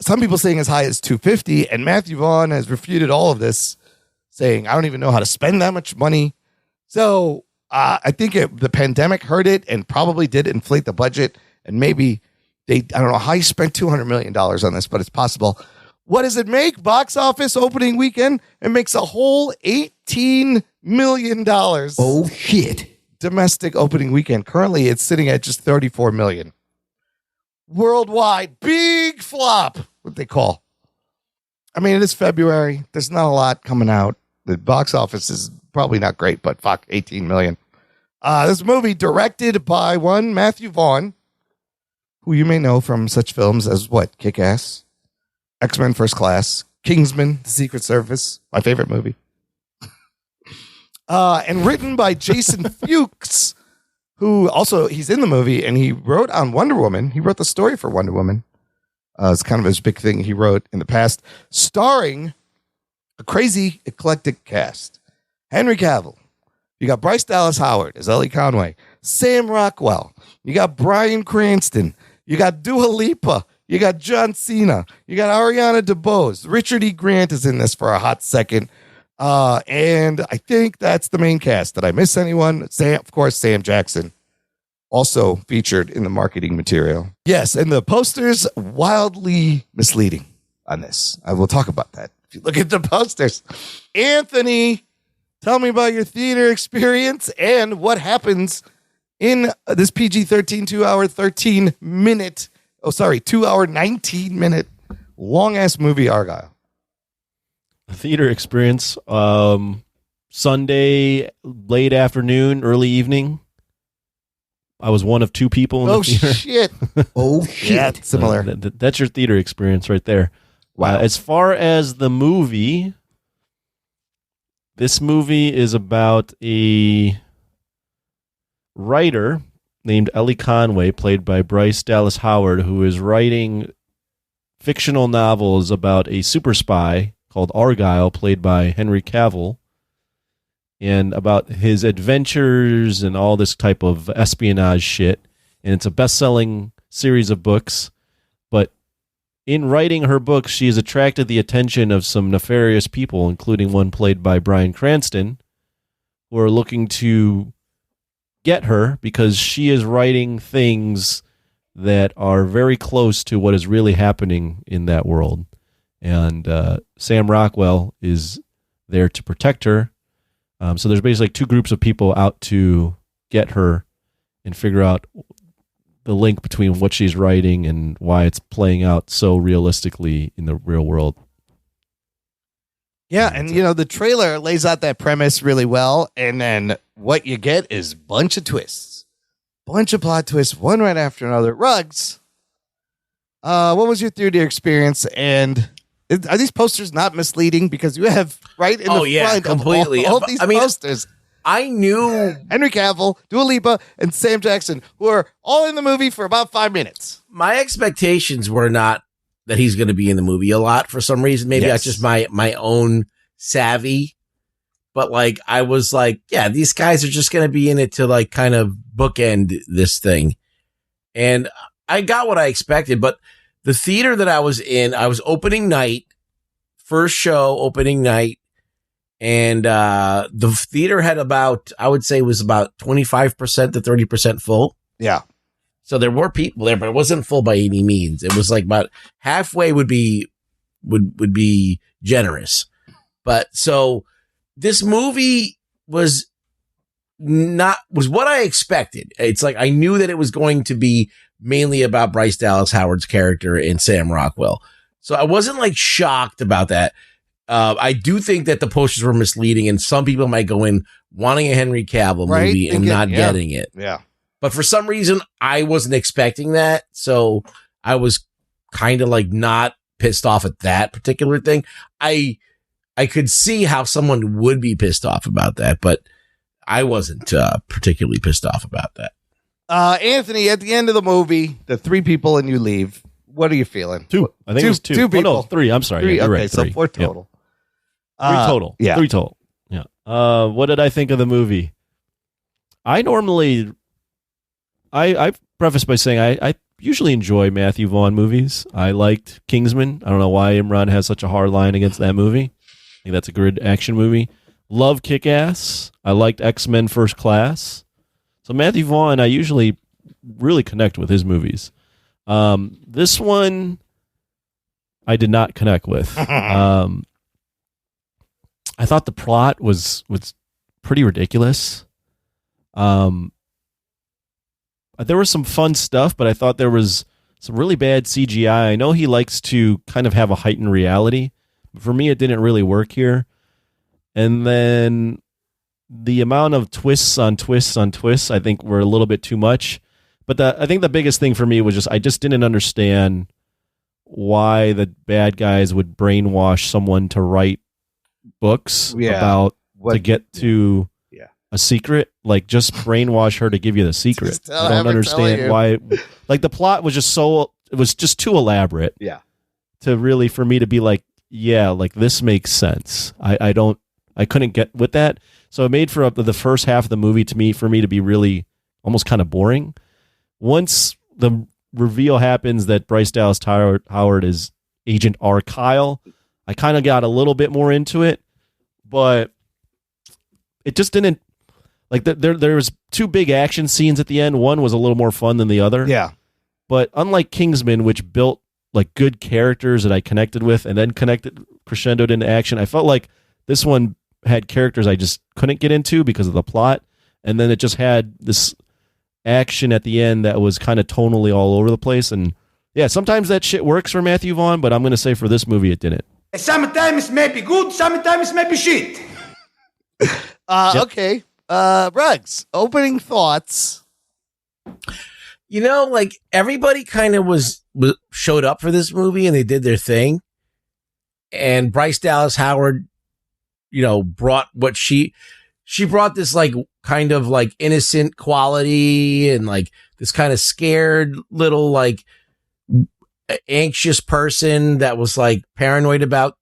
Some people saying as high as $250, and Matthew Vaughn has refuted all of this, saying, I don't even know how to spend that much money. So I think the pandemic hurt it and probably did inflate the budget. And maybe I don't know how you spent $200 million on this, but it's possible. What does it make? Box office opening weekend, it makes a whole $18 million. Oh, shit. Domestic opening weekend. Currently, it's sitting at just $34 million. Worldwide, big flop, what they call. I mean, it is February. There's not a lot coming out. The box office is probably not great, but fuck, 18 million. This movie directed by one Matthew Vaughn, who you may know from such films as what? Kick-Ass, X-Men First Class, Kingsman, The Secret Service, my favorite movie. And written by Jason Fuchs, who also, he's in the movie, and he wrote on Wonder Woman. He wrote the story for Wonder Woman. It's kind of his big thing he wrote in the past, starring a crazy, eclectic cast. Henry Cavill. You got Bryce Dallas Howard as Ellie Conway. Sam Rockwell. You got Bryan Cranston. You got Dua Lipa. You got John Cena. You got Ariana DeBose. Richard E. Grant is in this for a hot second. And I think that's the main cast. Did I miss anyone? Of course, Sam Jackson. Also featured in the marketing material. Yes, and the poster's wildly misleading on this. I will talk about that if you look at the posters. Anthony, tell me about your theater experience and what happens in this PG-13 2-hour 19-minute long-ass movie, Argylle. Theater experience, Sunday, late afternoon, early evening. I was one of 2 people in the theater. Shit. Oh, shit. Yeah, similar. That's your theater experience right there. Wow. As far as the movie, this movie is about a writer named Ellie Conway, played by Bryce Dallas Howard, who is writing fictional novel is about a super spy called Argylle, played by Henry Cavill, and about his adventures and all this type of espionage shit. And it's a best-selling series of books. But in writing her books, she has attracted the attention of some nefarious people, including one played by Bryan Cranston, who are looking to get her because she is writing things that are very close to what is really happening in that world. And Sam Rockwell is there to protect her. So there's basically two groups of people out to get her and figure out the link between what she's writing and why it's playing out so realistically in the real world. Yeah, and the trailer lays out that premise really well, and then what you get is a bunch of twists. Bunch of plot twists, one right after another. Rugs, what was your 3D experience? And are these posters not misleading? Because you have right in the front completely. of all these posters. I knew Henry Cavill, Dua Lipa, and Sam Jackson, who are all in the movie for about 5 minutes. My expectations were not that he's going to be in the movie a lot for some reason. Maybe that's just my own savvy. But like, I was like, yeah, these guys are just going to be in it to like kind of bookend this thing. And I got what I expected, but the theater that I was in, I was opening night, first show, opening night. And the theater had about, I would say was about 25% to 30% full. Yeah. So there were people there, but it wasn't full by any means. It was like about halfway would be generous. But so this movie was what I expected. It's like, I knew that it was going to be mainly about Bryce Dallas Howard's character and Sam Rockwell. So I wasn't like shocked about that. I do think that the posters were misleading, and some people might go in wanting a Henry Cavill movie and not getting it. Yeah. But for some reason, I wasn't expecting that. So I was kind of like not pissed off at that particular thing. I could see how someone would be pissed off about that, but I wasn't particularly pissed off about that. Anthony, at the end of the movie, the three people and you leave. What are you feeling? Two. I think it was two. Two people. Oh, no, three. I'm sorry. Three. Yeah, you're okay, right. so Three. 4 total. Yeah. Three total. Yeah. 3 total. Yeah. What did I think of the movie? I preface by saying I usually enjoy Matthew Vaughn movies. I liked Kingsman. I don't know why Imran has such a hard line against that movie. I think that's a good action movie. Love Kick-Ass. I liked X-Men First Class. So Matthew Vaughn, I usually really connect with his movies. This one, I did not connect with. I thought the plot was pretty ridiculous. There was some fun stuff, but I thought there was some really bad CGI. I know he likes to kind of have a heightened reality. For me, it didn't really work here. And then the amount of twists on twists on twists, I think, were a little bit too much. But I think the biggest thing for me was I just didn't understand why the bad guys would brainwash someone to write books about to get to a secret. Like, just brainwash her to give you the secret. I don't understand why. Like, the plot was just it was just too elaborate. Yeah. To really, for me to be like, yeah, like this makes sense. I couldn't get with that. So it made for the first half of the movie for me to be really almost kind of boring. Once the reveal happens that Bryce Dallas Howard is Agent Argylle, I kind of got a little bit more into it, but it just didn't like there was 2 big action scenes at the end. One was a little more fun than the other. Yeah. But unlike Kingsman, which built like good characters that I connected with and then crescendoed into action, I felt like this one had characters I just couldn't get into because of the plot. And then it just had this action at the end that was kind of tonally all over the place. And yeah, sometimes that shit works for Matthew Vaughn, but I'm going to say for this movie, it didn't. Sometimes maybe good, sometimes maybe shit. Okay. Rugs, opening thoughts. Like everybody kind of showed up for this movie and they did their thing. And Bryce Dallas Howard, brought what she brought this like kind of like innocent quality and like this kind of scared little like anxious person that was like paranoid about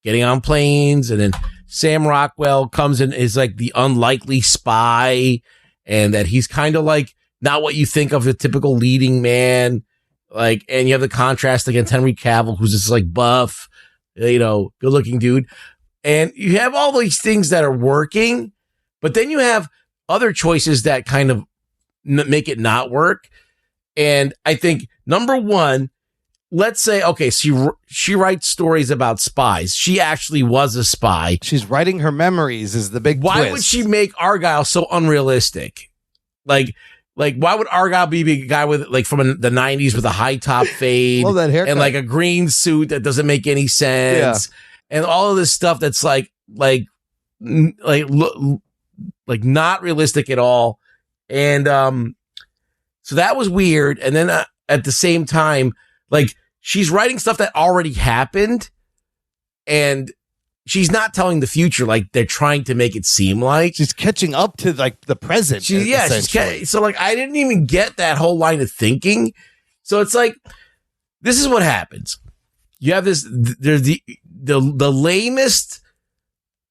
getting on planes, and then Sam Rockwell comes in is like the unlikely spy, and that he's kind of like not what you think of a typical leading man. Like, and you have the contrast against Henry Cavill, who's this like buff, good looking dude. And you have all these things that are working, but then you have other choices that kind of make it not work. And I think number one, let's say, okay, she writes stories about spies. She actually was a spy. She's writing her memories is the big Why twist. would she make Argylle so unrealistic? Like, why would Argylle be a guy with like from the 90s with a high top fade Love that haircut. and like a green suit that doesn't make any sense, and all of this stuff that's like not realistic at all. And so that was weird. And then at the same time, like she's writing stuff that already happened, and she's not telling the future like they're trying to make it seem like. She's catching up to like the present. So like I didn't even get that whole line of thinking. So it's like, this is what happens. You have there's the lamest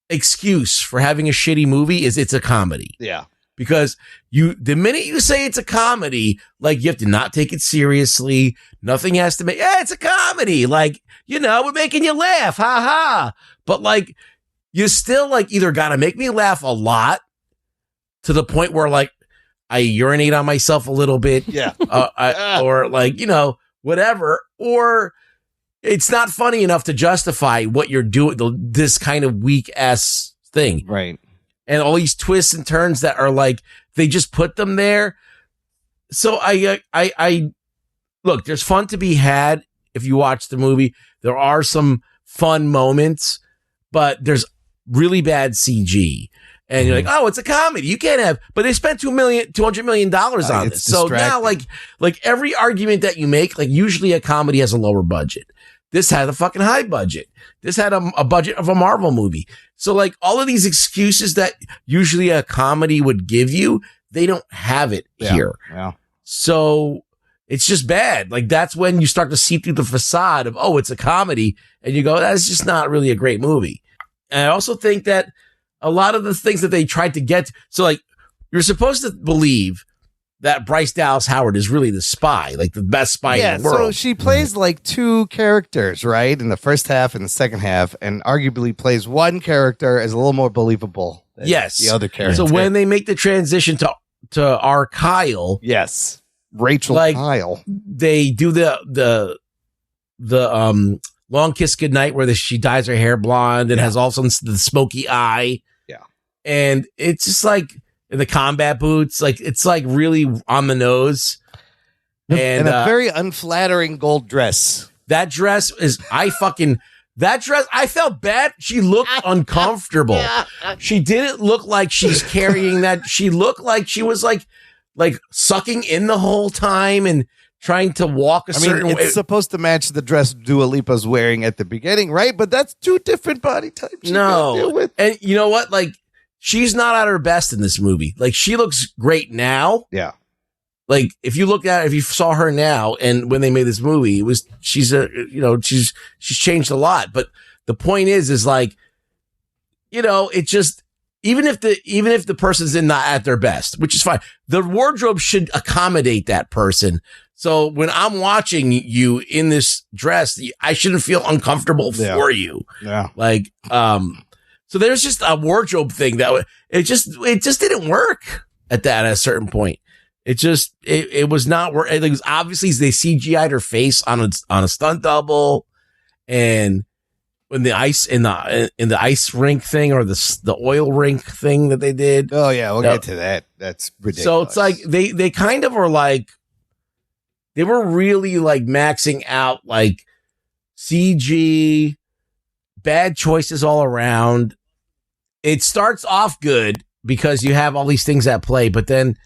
excuse for having a shitty movie is it's a comedy. Yeah. Because the minute you say it's a comedy, like you have to not take it seriously. Nothing has to make, it's a comedy. Like, we're making you laugh. Ha ha. But like, you still like either got to make me laugh a lot to the point where like I urinate on myself a little bit. Yeah. Or like, whatever. Or it's not funny enough to justify what you're doing, this kind of weak ass thing. Right. And all these twists and turns that are like, they just put them there. So I look, there's fun to be had if you watch the movie. There are some fun moments, but there's really bad CG. And you're like, oh, it's a comedy. You can't have, but they spent $200 million on this. So now like every argument that you make, like usually a comedy has a lower budget. This had a fucking high budget. This had a budget of a Marvel movie. So like all of these excuses that usually a comedy would give you, they don't have it here. Yeah. So it's just bad. Like that's when you start to see through the facade of, oh, it's a comedy. And you go, that's just not really a great movie. And I also think that a lot of the things that they tried to get, so like you're supposed to believe that Bryce Dallas Howard is really the spy, like the best spy in the world. So she plays like two characters, right? In the first half and the second half, and arguably plays one character as a little more believable than the other character. So when they make the transition to Argylle, yes, Rachel like, Kyle, they do the Long Kiss Goodnight where she dyes her hair blonde and has also the smoky eye. Yeah. And it's just like the combat boots, like it's like really on the nose. And a very unflattering gold dress. That dress is, I felt bad. She looked uncomfortable. She didn't look like she's carrying that. She looked like she was like sucking in the whole time and trying to walk a certain way. It's supposed to match the dress Dua Lipa's wearing at the beginning, right? But that's two different body types. No. And you know what? Like, she's not at her best in this movie. Like, she looks great now. Yeah. Like, if you saw her now and when they made this movie, she's changed a lot. But the point is like, it just, even if the person's not at their best, which is fine, the wardrobe should accommodate that person. So when I'm watching you in this dress, I shouldn't feel uncomfortable for you. Yeah. Like, so there's just a wardrobe thing that it just didn't work at a certain point. It was not work. It was obviously they CGI'd her face on a stunt double, and when the ice in the ice rink thing or the oil rink thing that they did. Oh yeah, we'll get to that. That's ridiculous. So it's like they kind of were like, they were really like maxing out like CG, bad choices all around. It starts off good because you have all these things at play, but then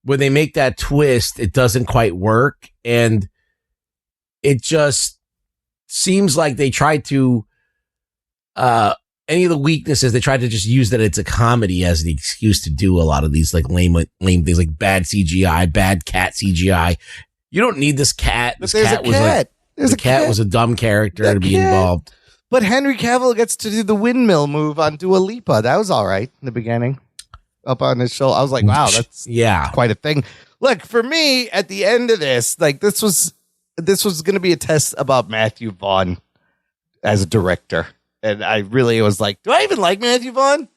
when they make that twist, it doesn't quite work. And it just seems like they tried to, any of the weaknesses, they tried to just use that it's a comedy as the excuse to do a lot of these like lame things, like bad CGI, bad cat CGI. You don't need this cat. But there's a cat. The cat was a dumb character to be involved. But Henry Cavill gets to do the windmill move on Dua Lipa. That was all right in the beginning. Up on his shoulder. I was like, wow, that's quite a thing. Look, for me, at the end of this, like this was going to be a test about Matthew Vaughn as a director. And I really was like, do I even like Matthew Vaughn?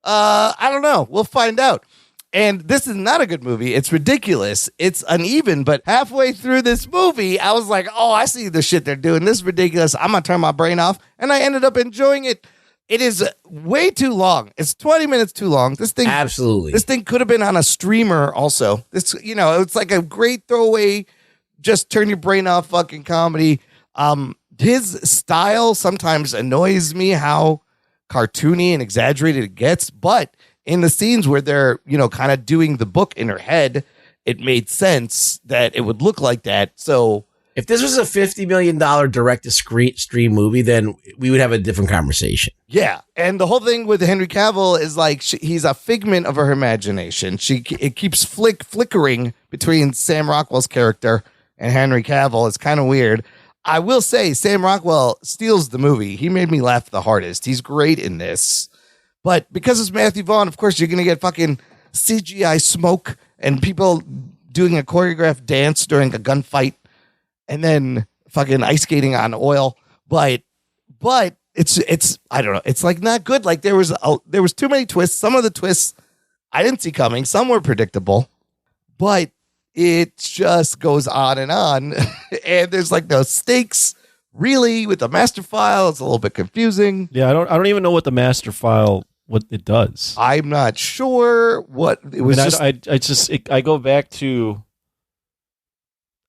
I don't know. We'll find out. And this is not a good movie. It's ridiculous. It's uneven. But halfway through this movie, I was like, oh, I see the shit they're doing. This is ridiculous. I'm going to turn my brain off. And I ended up enjoying it. It is way too long. It's 20 minutes too long. This thing, absolutely. This thing could have been on a streamer also. This, it's like a great throwaway, just turn your brain off fucking comedy. His style sometimes annoys me how cartoony and exaggerated it gets, but in the scenes where they're, kind of doing the book in her head, it made sense that it would look like that. So if this was a $50 million direct-to-stream movie, then we would have a different conversation. Yeah, and the whole thing with Henry Cavill is like he's a figment of her imagination. It keeps flickering between Sam Rockwell's character and Henry Cavill. It's kind of weird. I will say Sam Rockwell steals the movie. He made me laugh the hardest. He's great in this. But because it's Matthew Vaughn, of course, you're going to get fucking CGI smoke and people doing a choreographed dance during a gunfight and then fucking ice skating on oil. But it's I don't know. It's like not good. Like there was too many twists. Some of the twists I didn't see coming. Some were predictable. But it just goes on. And there's like no stakes really with the master file. It's a little bit confusing. Yeah, I don't even know what the master file, what it does. I'm not sure what it was. I go back to,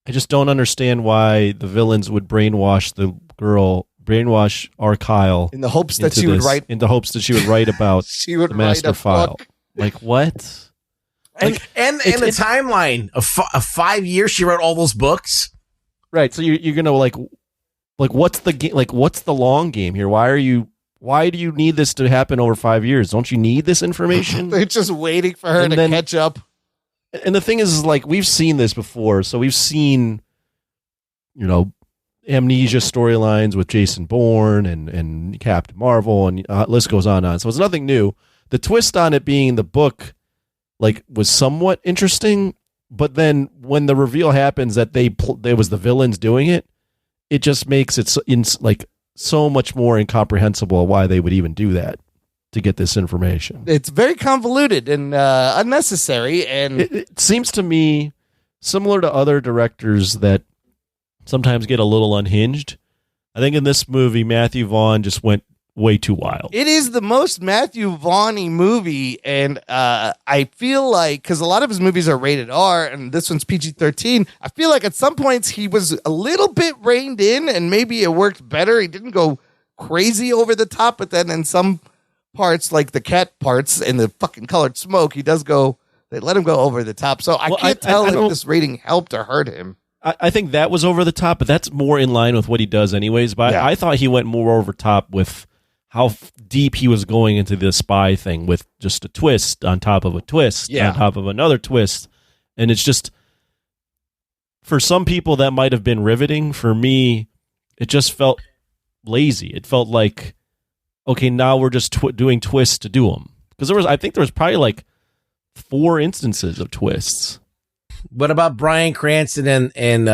I just don't understand why the villains would brainwash the girl, brainwash Argylle in the hopes that she would write about the master file. Book. Like what? And the timeline of 5 years she wrote all those books. Right. So you're gonna like what's the game? Like what's the long game here? Why do you need this to happen over 5 years? Don't you need this information? They're just waiting for her to catch up. And the thing is like we've seen this before. So we've seen, amnesia storylines with Jason Bourne and Captain Marvel, and list goes on. So it's nothing new. The twist on it being the book was somewhat interesting, but then when the reveal happens that there was the villains doing it, it just makes it so much more incomprehensible why they would even do that to get this information. It's very convoluted and unnecessary, and it seems to me similar to other directors that sometimes get a little unhinged. I think in this movie, Matthew Vaughn just went way too wild. It is the most Matthew Vaughn-y movie, and I feel like, because a lot of his movies are rated R, and this one's PG-13, I feel like at some points he was a little bit reined in, and maybe it worked better. He didn't go crazy over the top, but then in some parts, like the cat parts and the fucking colored smoke, they let him go over the top. So I can't tell if this rating helped or hurt him. I think that was over the top, but that's more in line with what he does anyways. But yeah. I thought he went more over top with how deep he was going into the spy thing with just a twist on top of a twist on top of another twist. And it's just, for some people that might have been riveting. For me, it just felt lazy. It felt like, okay, now we're just doing twists to do them. Because I think there was probably 4 instances of twists. What about Bryan Cranston and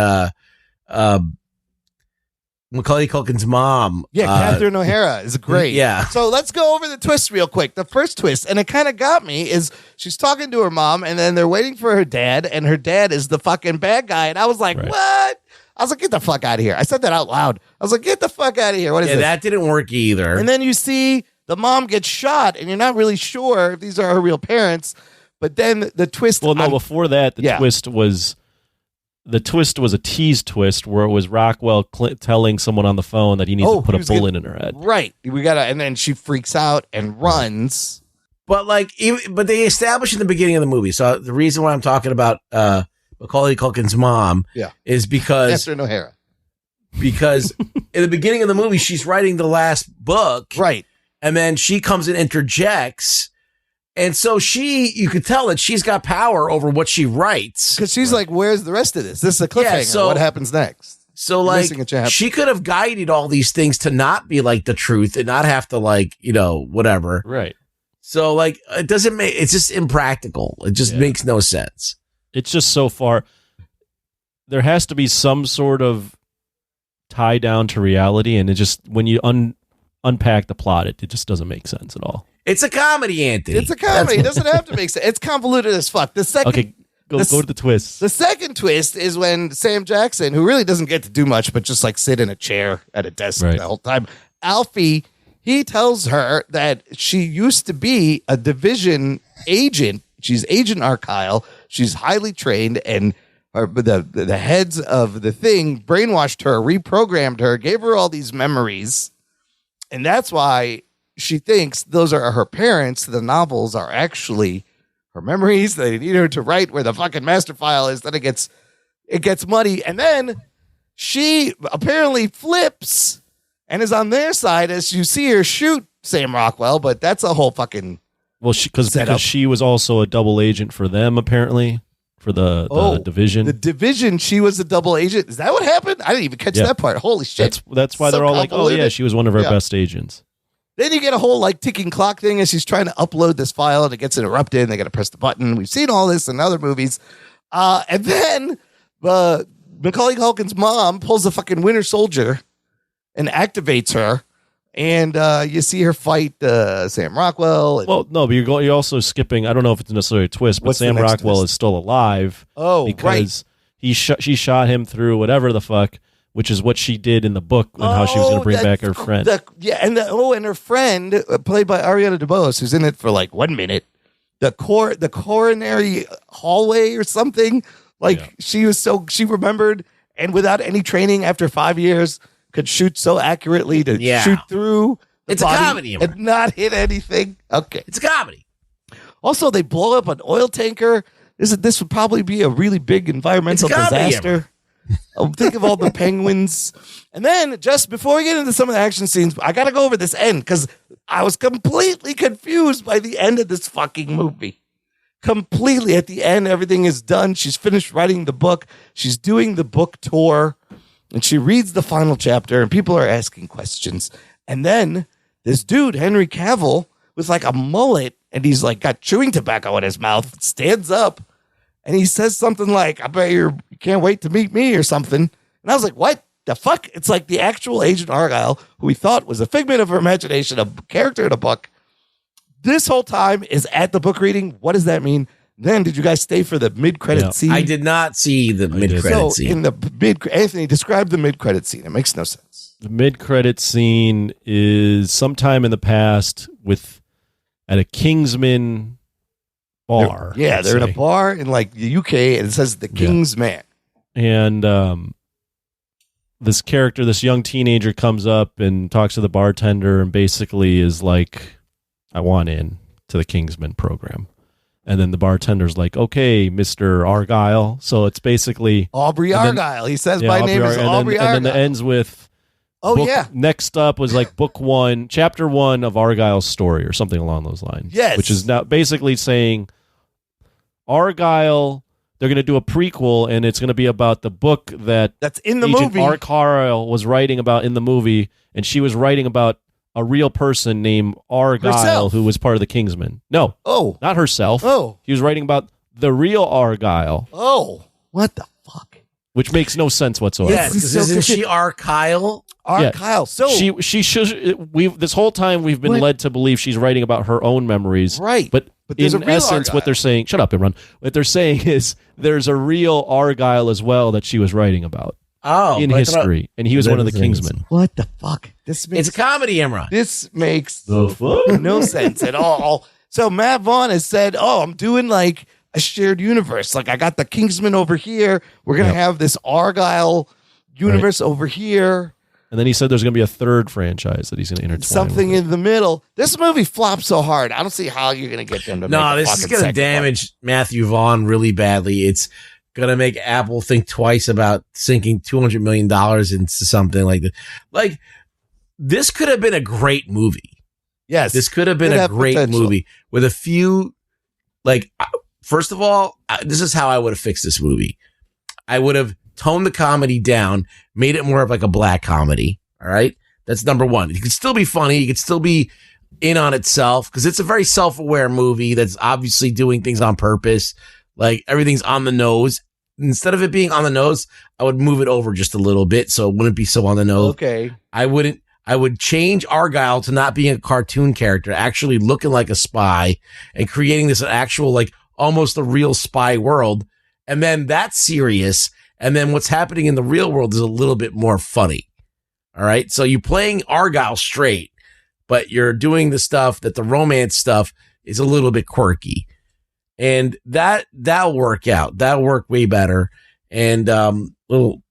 Macaulay Culkin's mom? Yeah, Catherine O'Hara is great. Yeah. So let's go over the twist real quick. The first twist, and it kind of got me, is she's talking to her mom, and then they're waiting for her dad, and her dad is the fucking bad guy. And I was like, what? I was like, get the fuck out of here. I said that out loud. I was like, get the fuck out of here. What is this? That didn't work either. And then you see the mom get shot, and you're not really sure if these are her real parents. But then the twist. Well, no, before that, the twist was a tease twist where it was Rockwell telling someone on the phone that he needs to put a bullet in her head. Right. And then she freaks out and runs. But but they established in the beginning of the movie. So the reason why I'm talking about Macaulay Culkin's mom is because Catherine O'Hara. Because in the beginning of the movie, she's writing the last book. Right. And then she comes and interjects. And so you could tell that she's got power over what she writes. Because she's like, where's the rest of this? This is a cliffhanger. What happens next? So like she could have guided all these things to not be like the truth and not have to like, whatever. Right. So like it doesn't make, it's just impractical. It just makes no sense. It's just so far. There has to be some sort of tie down to reality, and it just when you unpack the plot, it just doesn't make sense at all. It's a comedy, Anthony. It's a comedy. It doesn't have to make sense. It's convoluted as fuck. The second, okay, go to the twist. The second twist is when Sam Jackson, who really doesn't get to do much, but just like sit in a chair at a desk the whole time, Alfie, he tells her that she used to be a division agent. She's Agent Argylle. She's highly trained, and the heads of the thing brainwashed her, reprogrammed her, gave her all these memories, and that's why she thinks those are her parents. The novels are actually her memories. They need her to write where the fucking master file is. Then it gets muddy, and then she apparently flips and is on their side as you see her shoot Sam Rockwell. But that's a whole fucking because she was also a double agent for them apparently. For the division. The division, she was a double agent. Is that what happened? I didn't even catch that part. Holy shit. That's why they're all like, oh yeah, she was one of our best agents. Then you get a whole like ticking clock thing as she's trying to upload this file and it gets interrupted and they got to press the button. We've seen all this in other movies. And then Macaulay Culkin's mom pulls a fucking Winter Soldier and activates her. And you see her fight Sam Rockwell. Well, no, but you're also skipping. I don't know if it's necessarily a twist, but Sam Rockwell is still alive. Oh, because she shot him through whatever the fuck, which is what she did in the book and how she was going to bring back her friend. And her friend, played by Ariana DeBose, who's in it for like 1 minute. The coronary hallway or something. She remembered, and without any training after 5 years. Could shoot so accurately to shoot through the body a comedy and not hit anything. Okay. It's a comedy. Also, they blow up an oil tanker. This would probably be a really big environmental disaster. Think of all the penguins. And then, just before we get into some of the action scenes, I got to go over this end because I was completely confused by the end of this fucking movie. Completely. At the end, everything is done. She's finished writing the book. She's doing the book tour. And she reads the final chapter, and people are asking questions. And then this dude, Henry Cavill, with like a mullet, and he's like got chewing tobacco in his mouth, stands up, and he says something like, I bet you can't wait to meet me or something. And I was like, what the fuck? It's like the actual Agent Argylle, who we thought was a figment of her imagination, a character in a book. This whole time is at the book reading. What does that mean? Then, did you guys stay for the mid-credit scene? I did not see the mid-credit scene. In the Anthony, describe the mid-credit scene. It makes no sense. The mid-credit scene is sometime in the past at a Kingsman bar. They're in a bar in like the UK, and it says the King's Man. And this young teenager comes up and talks to the bartender and basically is like, I want in to the Kingsman program. And then the bartender's like, okay, Mr. Argylle. So it's basically Aubrey Argylle. He says my name is Aubrey Argylle. And then it ends with next up was like book 1, chapter 1 of Argyle's story or something along those lines. Yes. Which is now basically saying Argylle, they're going to do a prequel and it's going to be about the book that's in the Agent movie. Argylle was writing about in the movie, and she was writing about a real person named Argylle who was part of the Kingsmen. No. Oh. Not herself. Oh. He was writing about the real Argylle. Oh. What the fuck? Which makes no sense whatsoever. Yes, because isn't she Argylle? Argylle. So she should. This whole time we've been led to believe she's writing about her own memories. Right. But there's in a real essence, Argylle. what they're saying, shut up, Imran. What they're saying is there's a real Argylle as well that she was writing about. In history, and he was one of the Kingsmen. What the fuck? It's a comedy, Imran. This makes no sense at all. So Matt Vaughn has said, I'm doing like a shared universe. Like I got the Kingsman over here. We're going to have this Argylle universe over here. And then he said there's going to be a third franchise that he's going to intertwine. Something in the middle. This movie flopped so hard. I don't see how you're going to get them to make a this is going to damage Matthew Vaughn really badly. It's going to make Apple think twice about sinking $200 million into something like that. Like, this could have been a great movie. Yes. This could have been a great movie with a few, like, first of all, this is how I would have fixed this movie. I would have toned the comedy down, made it more of like a black comedy. All right. That's number one. It could still be funny. It could still be in on itself because it's a very self-aware movie that's obviously doing things on purpose. Like everything's on the nose. Instead of it being on the nose, I would move it over just a little bit so it wouldn't be so on the nose. Okay. I would change Argylle to not being a cartoon character, actually looking like a spy and creating this actual, like almost a real spy world. And then that's serious. And then what's happening in the real world is a little bit more funny. All right. So you're playing Argylle straight, but you're doing the stuff that the romance stuff is a little bit quirky. And that'll work out. That'll work way better. And and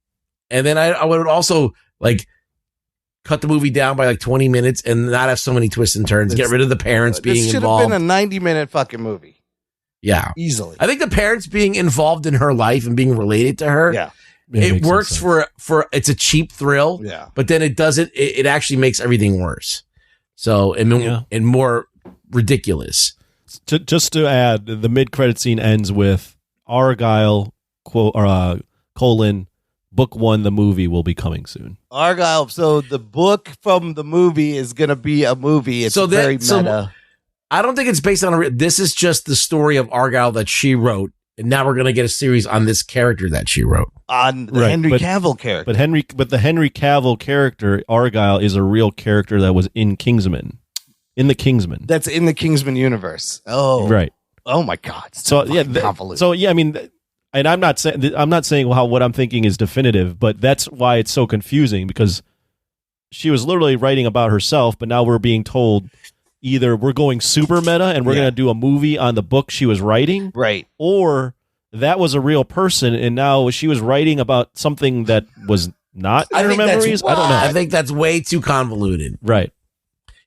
then I would also like cut the movie down by like 20 minutes and not have so many twists and turns. Get rid of the parents being involved. This should have been a 90-minute fucking movie. Yeah. Easily. I think the parents being involved in her life and being related to her. Yeah. It works for it's a cheap thrill. Yeah. But then it actually makes everything worse. So and more ridiculous. Just to add, the mid-credit scene ends with Argylle, colon, book 1, the movie will be coming soon. Argylle. So the book from the movie is going to be a movie. It's very meta. So I don't think it's based on this is just the story of Argylle that she wrote. And now we're going to get a series on this character that she wrote. On the Henry Cavill character. But the Henry Cavill character, Argylle, is a real character that was in Kingsman. In the Kingsman. That's in the Kingsman universe. Oh. Right. Oh my God. So yeah, I mean, and I'm not saying what I'm thinking is definitive, but that's why it's so confusing because she was literally writing about herself, but now we're being told either we're going super meta and we're going to do a movie on the book she was writing, right? Or that was a real person and now she was writing about something that was not in her memories. I don't know. I think that's way too convoluted. Right.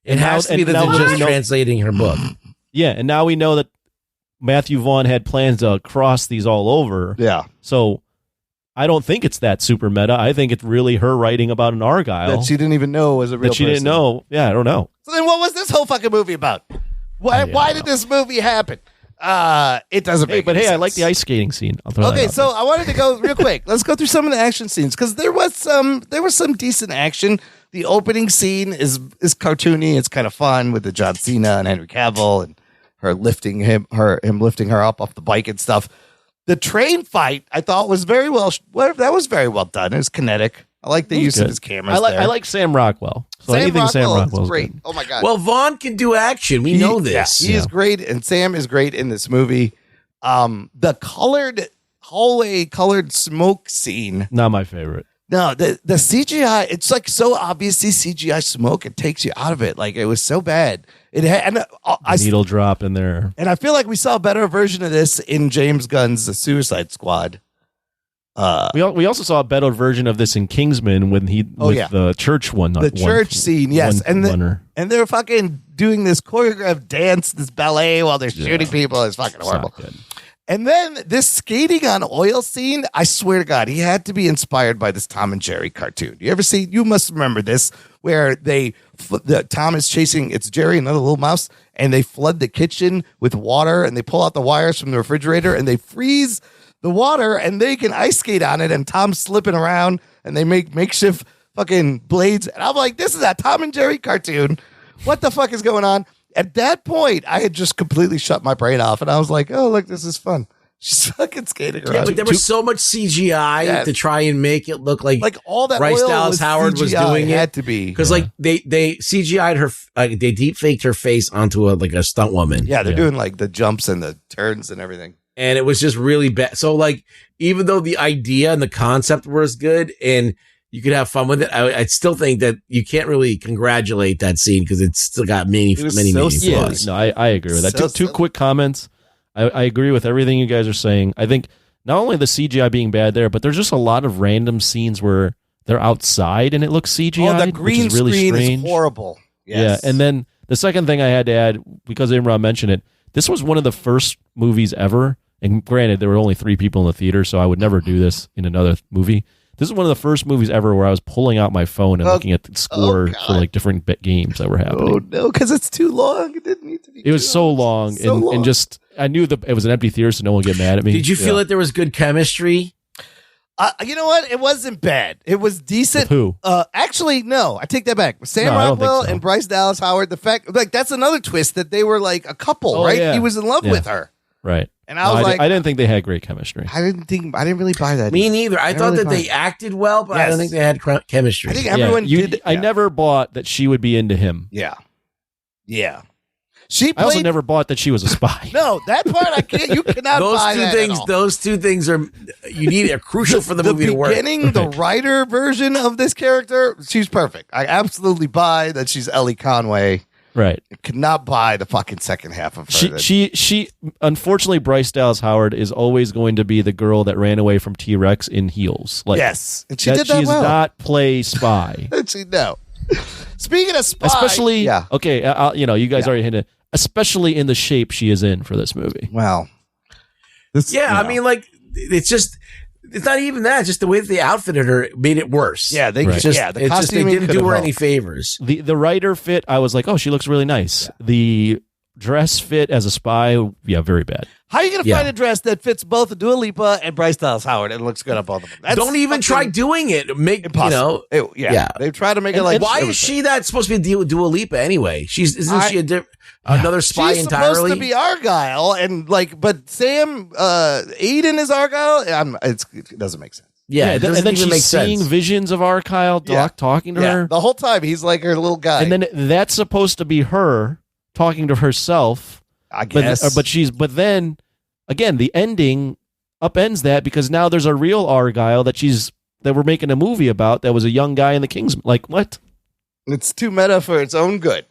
It has to be that they're just translating her book. Yeah, and now we know that Matthew Vaughn had plans to cross these all over. Yeah. So I don't think it's that super meta. I think it's really her writing about an Argylle that she didn't even know was a real person. Didn't know. Yeah, I don't know. So then what was this whole fucking movie about? Why did this movie happen? It doesn't make any sense. I like the ice skating scene. Okay, so I wanted to go real quick. Let's go through some of the action scenes because there was some decent action. The opening scene is cartoony. It's kind of fun with the John Cena and Henry Cavill and her lifting him lifting her up off the bike and stuff. The train fight I thought was very well. That was very well done. It was kinetic. I like the use of his cameras. I like Sam Rockwell. So Sam anything Sam Rockwell is great. Good. Oh my God. Well, Vaughn can do action. We know this. Yeah, he is great, and Sam is great in this movie. The colored smoke scene. Not my favorite. No, the CGI, it's like so obviously CGI smoke, it takes you out of it. Like it was so bad. It had needle drop in there. And I feel like we saw a better version of this in James Gunn's The Suicide Squad. We also saw a better version of this in Kingsman when the church one. The church scene, yes. And they're fucking doing this choreographed dance, this ballet while they're shooting people. It's fucking horrible. And then this skating on oil scene, I swear to God, he had to be inspired by this Tom and Jerry cartoon. You must remember this, where Tom is chasing, it's Jerry, another little mouse, and they flood the kitchen with water, and they pull out the wires from the refrigerator, and they freeze the water, and they can ice skate on it, and Tom's slipping around, and they make makeshift fucking blades. And I'm like, this is a Tom and Jerry cartoon. What the fuck is going on? At that point, I had just completely shut my brain off, and I was like, "Oh, look, this is fun." She's fucking skating around. Yeah, but there was so much CGI to try and make it look like all that. Bryce oil Dallas Howard was doing it. Had to be because they CGI'd her, they deep faked her face onto a stunt woman. Yeah, they're doing like the jumps and the turns and everything, and it was just really bad. So even though the idea and the concept were as good and you could have fun with it, I still think that you can't really congratulate that scene because it's still got many flaws. No, I agree with that. Two quick comments. I agree with everything you guys are saying. I think not only the CGI being bad there, but there's just a lot of random scenes where they're outside and it looks CGI. Oh, the green really screen strange. is horrible. Yes. Yeah, and then the second thing I had to add, because Imran mentioned it, this was one of the first movies ever, and granted, there were only 3 people in the theater, so I would never do this in another movie. This is one of the first movies ever where I was pulling out my phone and looking at the score for different games that were happening. Oh no, because it's too long. It didn't need to be. It was so long, and just I knew that it was an empty theater, so no one would get mad at me. Did you feel like there was good chemistry? You know what? It wasn't bad. It was decent. With who? Actually, no. I take that back. Sam No, I don't think Rockwell so. and Bryce Dallas Howard. The fact, like, that's another twist that they were like a couple, Oh, right? yeah. He was in love Yeah. with her, Right. and I was like, I didn't think they had great chemistry. I didn't really buy that. Me either. neither. I didn't thought really that buy they it. acted well, but I don't Yes. think they had chemistry. I think everyone did. I never bought that she would be into him. Yeah. She I also played. never bought that she was a spy. No, that part I can't. You cannot those buy two that things. at all. Those two things are crucial for the movie to work. Beginning, the writer version of this character, she's perfect. I absolutely buy that she's Ellie Conway. Right. I could not buy the fucking second half of her. She unfortunately, Bryce Dallas Howard is always going to be the girl that ran away from T-Rex in heels. Like, yes, and she did that She does well. not play spy. No. Speaking of spy, Especially, yeah. Okay, you guys already hinted. Especially in the shape she is in for this movie. Well, I mean, like, it's not even that. Just the way that they outfitted her made it worse. Yeah, the costuming they didn't could do have her helped. any favors. The writer fit, I was like, oh, she looks really nice. Yeah. The dress fit as a spy, very bad. How are you going to find a dress that fits both Dua Lipa and Bryce Dallas Howard and looks good on both of them? That's Don't even try doing it. Make impossible. They try to make it like. Why is she that supposed to be deal with Dua Lipa anyway? Isn't she another spy She's entirely? supposed to be Argylle, and but Sam Aiden is Argylle. It doesn't make sense. Yeah, it doesn't and then even she's make seeing sense. visions of Argylle, Doc talking to her. The whole time he's like her little guy, And then that's supposed to be her talking to herself. I guess. But then again, the ending upends that because now there's a real Argylle that we're making a movie about that was a young guy in the Kingsman. Like, what? It's too meta for its own good.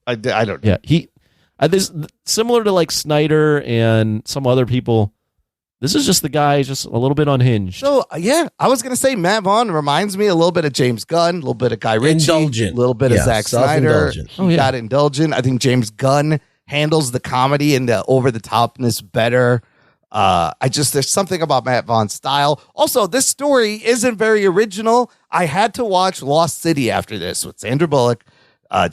I don't know. Yeah, this similar to like Snyder and some other people. This is just the guy, just a little bit unhinged. So I was gonna say Matt Vaughn reminds me a little bit of James Gunn, a little bit of Guy Ritchie, Indulgent. a little bit of Zack Snyder. Self-indulgent. He got indulgent. I think James Gunn handles the comedy and the over the topness better. There's something about Matt Vaughn's style. Also, this story isn't very original. I had to watch Lost City after this with Sandra Bullock,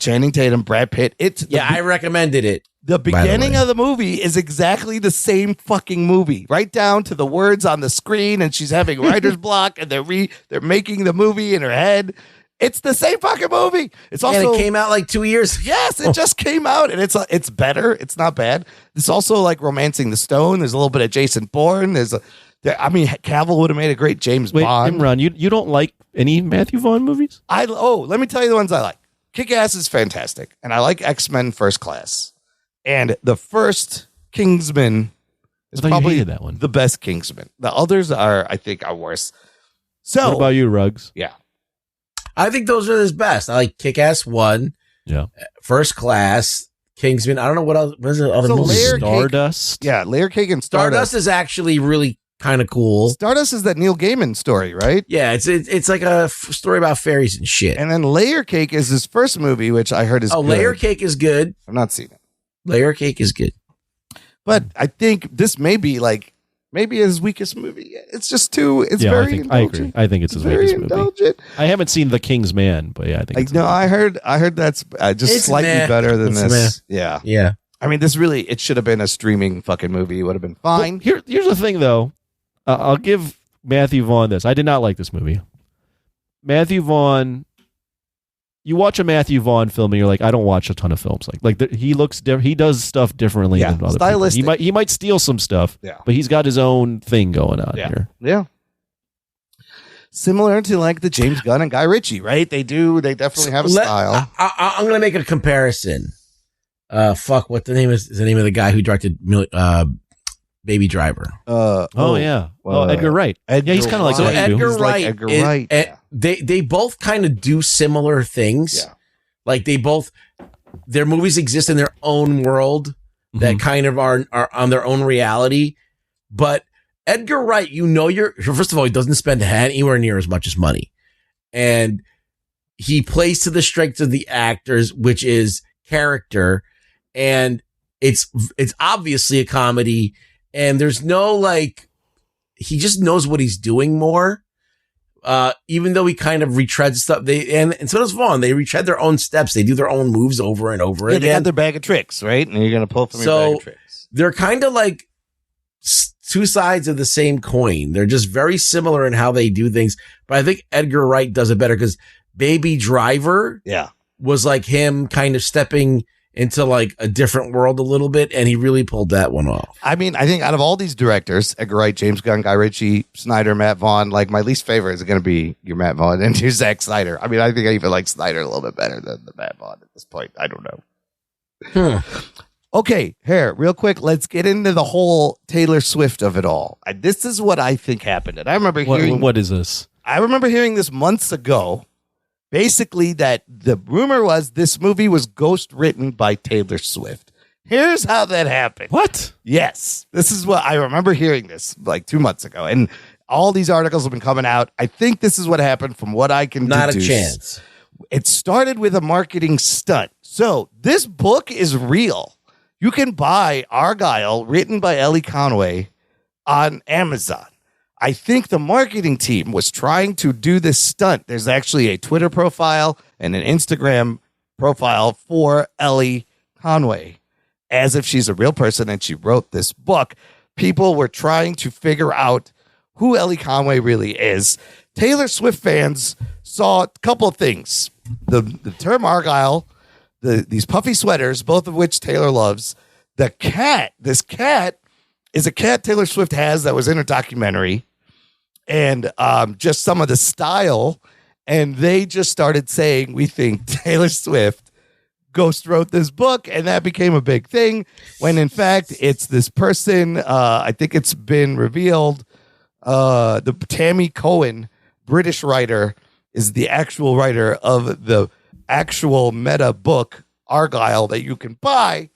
Channing Tatum, Brad Pitt. I recommended it. The beginning of the movie is exactly the same fucking movie, right down to the words on the screen, and she's having writer's block, and they're making the movie in her head. It's the same fucking movie. It's also and it came out like 2 years. Yes, it just came out, and it's better. It's not bad. It's also like Romancing the Stone. There's a little bit of Jason Bourne. Cavill would have made a great James Bond. Imran, you don't like any Matthew Vaughn movies? Let me tell you the ones I like. Kick-Ass is fantastic, and I like X-Men First Class. And the first Kingsman is probably that one. the best Kingsman. The others I think are worse. So What about you, Ruggs? Yeah. I think those are his best. I like Kick-Ass 1, First Class, Kingsman. I don't know what else. What is the other movie? Stardust. Layer Cake and Stardust is actually really kind of cool. Stardust is that Neil Gaiman story, right? Yeah, it's like a story about fairies and shit. And then Layer Cake is his first movie, which I heard is good. Layer Cake is good. I've not seen it. Layer Cake is good. But I think this may be his weakest movie. It's just it's very indulgent. I agree. I think it's his very weakest movie. indulgent. I haven't seen The King's Man, but yeah, I think I heard that's just It's slightly meh. better than It's this. meh. Yeah. I mean, it should have been a streaming fucking movie. It would have been fine. Well, here's the thing, though. I'll give Matthew Vaughn this. I did not like this movie. Matthew Vaughn. You watch a Matthew Vaughn film and you're like, I don't watch a ton of films he looks different. He does stuff differently than other stylistic. people. He might steal some stuff, but he's got his own thing going on here. Yeah. Similar to like the James Gunn and Guy Ritchie, right? They definitely have a style. I'm going to make a comparison. What the name is the name of the guy who directed Baby Driver? Edgar Wright. He's kind of like that, too. Edgar Wright. Edgar Wright. They both kind of do similar things. Yeah. Like their movies exist in their own world that kind of are on their own reality. But Edgar Wright, first of all, he doesn't spend anywhere near as much as money. And he plays to the strengths of the actors, which is character. And it's obviously a comedy. And there's no he just knows what he's doing more. Even though he kind of retreads stuff, and so does Vaughn. They retread their own steps. They do their own moves over and over again. They got their bag of tricks, right? And you're going to pull from your bag of tricks. They're kind of like two sides of the same coin. They're just very similar in how they do things. But I think Edgar Wright does it better because Baby Driver was like him kind of stepping into like a different world a little bit, and he really pulled that one off. I mean, I think out of all these directors, Edgar Wright, James Gunn, Guy Ritchie, Snyder, Matt Vaughn, like my least favorite is going to be your Matt Vaughn and your Zack Snyder. I mean, I think I even like Snyder a little bit better than the Matt Vaughn at this point. I don't know. Okay, here, real quick, let's get into the whole Taylor Swift of it all. This is what I think happened. And I remember hearing... What is this? I remember hearing this months ago. Basically, that the rumor was this movie was ghost written by Taylor Swift. Here's how that happened. What? Yes. This is what I remember hearing this like 2 months ago. And all these articles have been coming out. I think this is what happened from what I can Not deduce. a chance. It started with a marketing stunt. So this book is real. You can buy Argylle, written by Ellie Conway, on Amazon. I think the marketing team was trying to do this stunt. There's actually a Twitter profile and an Instagram profile for Ellie Conway, as if she's a real person and she wrote this book. People were trying to figure out who Ellie Conway really is. Taylor Swift fans saw a couple of things. The term Argylle, these puffy sweaters, both of which Taylor loves. The cat, this cat is a cat Taylor Swift has that was in her documentary. And just some of the style, and they just started saying, we think Taylor Swift ghost wrote this book, and that became a big thing, when in fact, it's this person, I think it's been revealed, the Tammy Cohen, British writer, is the actual writer of the actual meta book, Argylle, that you can buy,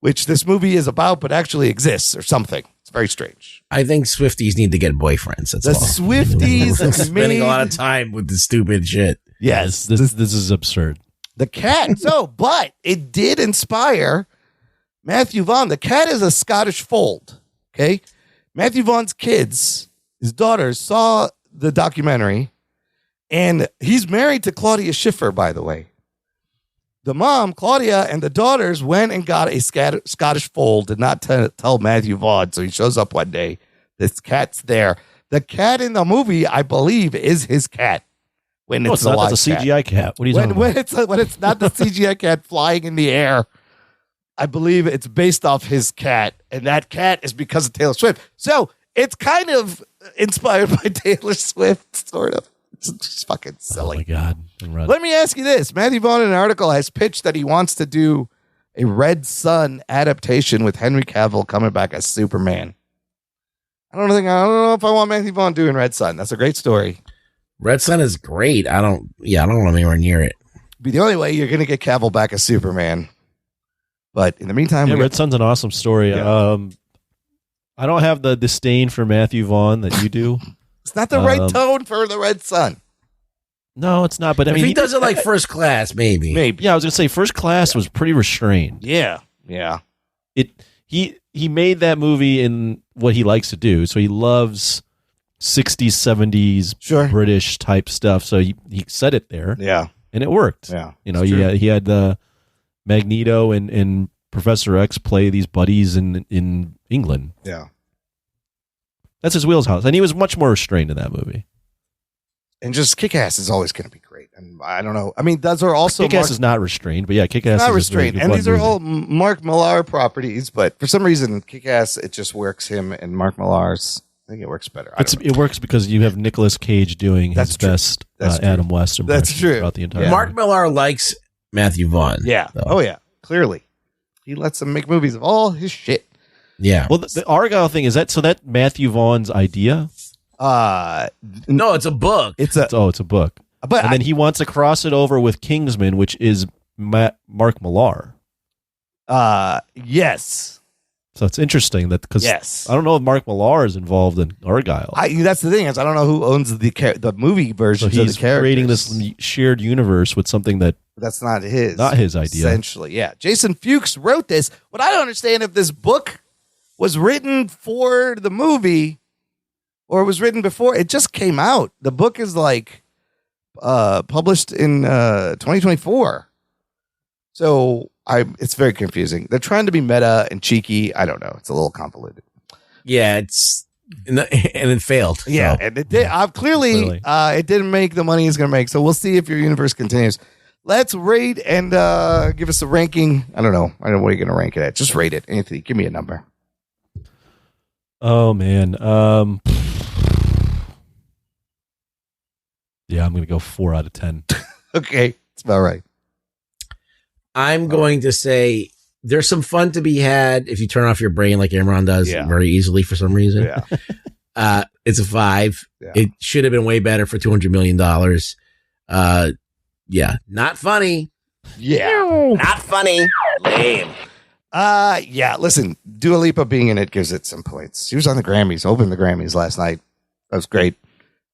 which this movie is about, but actually exists, or something. It's very strange. I think Swifties need to get boyfriends. That's the all. Swifties spending a lot of time with the stupid shit. Yes, this is absurd. The cat. So, but it did inspire Matthew Vaughn. The cat is a Scottish fold. Okay, Matthew Vaughn's kids, his daughters, saw the documentary, and he's married to Claudia Schiffer, by the way. The mom, Claudia, and the daughters went and got a Scottish fold, did not tell Matthew Vaughn. So he shows up one day. This cat's there. The cat in the movie, I believe, is his cat. When it's not live the CGI cat. What are you talking about? When it's not the CGI cat flying in the air, I believe it's based off his cat. And that cat is because of Taylor Swift. So it's kind of inspired by Taylor Swift, sort of. It's just fucking silly. Oh, my God. Let me ask you this. Matthew Vaughn in an article has pitched that he wants to do a Red Son adaptation with Henry Cavill coming back as Superman. I don't know if I want Matthew Vaughn doing Red Son. That's a great story. Red Son is great. I don't want anywhere near it. Be the only way you're going to get Cavill back as Superman. But in the meantime, Red Son's an awesome story. Yeah. I don't have the disdain for Matthew Vaughn that you do. It's not the right tone for the Red Son. No, it's not. But I mean, he does it like First Class, maybe. Yeah, I was gonna say First Class was pretty restrained. Yeah. He made that movie in what he likes to do. So he loves 60s, 70s British type stuff. So he set it there. Yeah, and it worked. Yeah, he had the Magneto and Professor X play these buddies in England. Yeah. That's his wheelhouse, and he was much more restrained in that movie. And just Kick-Ass is always going to be great. And I don't know. I mean, those are also Kick-Ass is not restrained, but yeah, Kick-Ass not is restrained. And these are all Mark Millar properties, but for some reason, Kick-Ass, it just works him and Mark Millar's. I think it works better. It works because you have Nicolas Cage doing his best Adam West impression. That's true. Throughout the entire Mark Millar likes Matthew Vaughn. Yeah. though. Oh, yeah. Clearly. He lets him make movies of all his shit. Yeah. Well, the Argylle thing, is that Matthew Vaughn's idea? No, it's a book. It's a book. But then he wants to cross it over with Kingsman, which is Mark Millar. Yes. So it's interesting that because Yes. I don't know if Mark Millar is involved in Argylle. That's the thing is I don't know who owns the movie version So of he's the characters. creating this shared universe with something that That's not his idea. Essentially, yeah. Jason Fuchs wrote this, but I don't understand if this book was written for the movie or it was written before. It just came out. The book is like published in 2024. So it's very confusing. They're trying to be meta and cheeky. I don't know. It's a little convoluted. Yeah, and it failed. Yeah, so. and it did. Clearly, it didn't make the money it's going to make. So we'll see if your universe continues. Let's rate and give us a ranking. I don't know what you're going to rank it at. Just rate it, Anthony. Give me a number. Oh man. Yeah, I'm going to go 4 out of 10. Okay, that's about right. I'm going to say there's some fun to be had if you turn off your brain like Imran does very easily for some reason. Yeah. It's a 5. Yeah. It should have been way better for $200 million. Yeah, not funny. Yeah. Not funny. Lame. Yeah, listen, Dua Lipa being in it gives it some points. She was on the Grammys, opened the Grammys last night. That was great.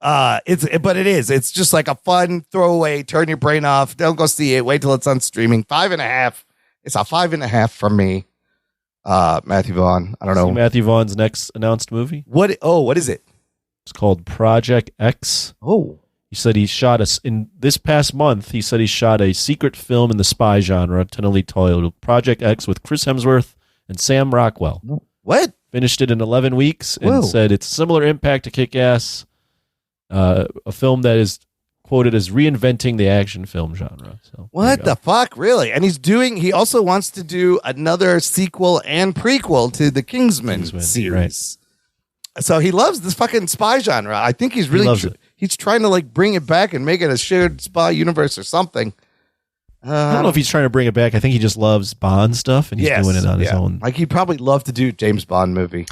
It's just like a fun throwaway, turn your brain off. Don't go see it. Wait till it's on streaming. 5.5. It's a 5.5 from me. Matthew Vaughn. I don't know. See Matthew Vaughn's next announced movie? What is it? It's called Project X. Oh. He said he shot in this past month, he said he shot a secret film in the spy genre, tentatively titled Project X with Chris Hemsworth and Sam Rockwell. What? Finished it in 11 weeks and said it's similar impact to Kick-Ass, a film that is quoted as reinventing the action film genre. So what the fuck? Really? And he also wants to do another sequel and prequel to the Kingsman series. Right. So he loves this fucking spy genre. I think he's really he's trying to like bring it back and make it a shared spy universe or something. I don't know if he's trying to bring it back. I think he just loves Bond stuff and he's doing it on his own. Like he'd probably love to do a James Bond movie.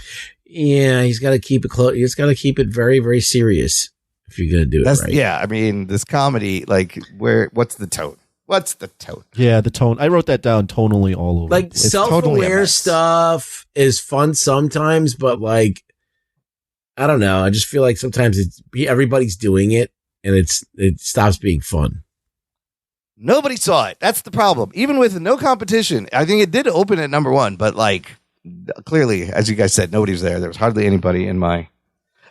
Yeah, he's got to keep it close. He's got to keep it very, very serious if you're going to do it right. Yeah, I mean, this comedy, like, what's the tone? What's the tone? Yeah, the tone. I wrote that down tonally all over. Like, self-aware stuff is fun sometimes, but like, I don't know. I just feel like sometimes everybody's doing it and it stops being fun. Nobody saw it. That's the problem. Even with no competition, I think it did open at number 1, but like clearly, as you guys said, nobody was there. There was hardly anybody in my.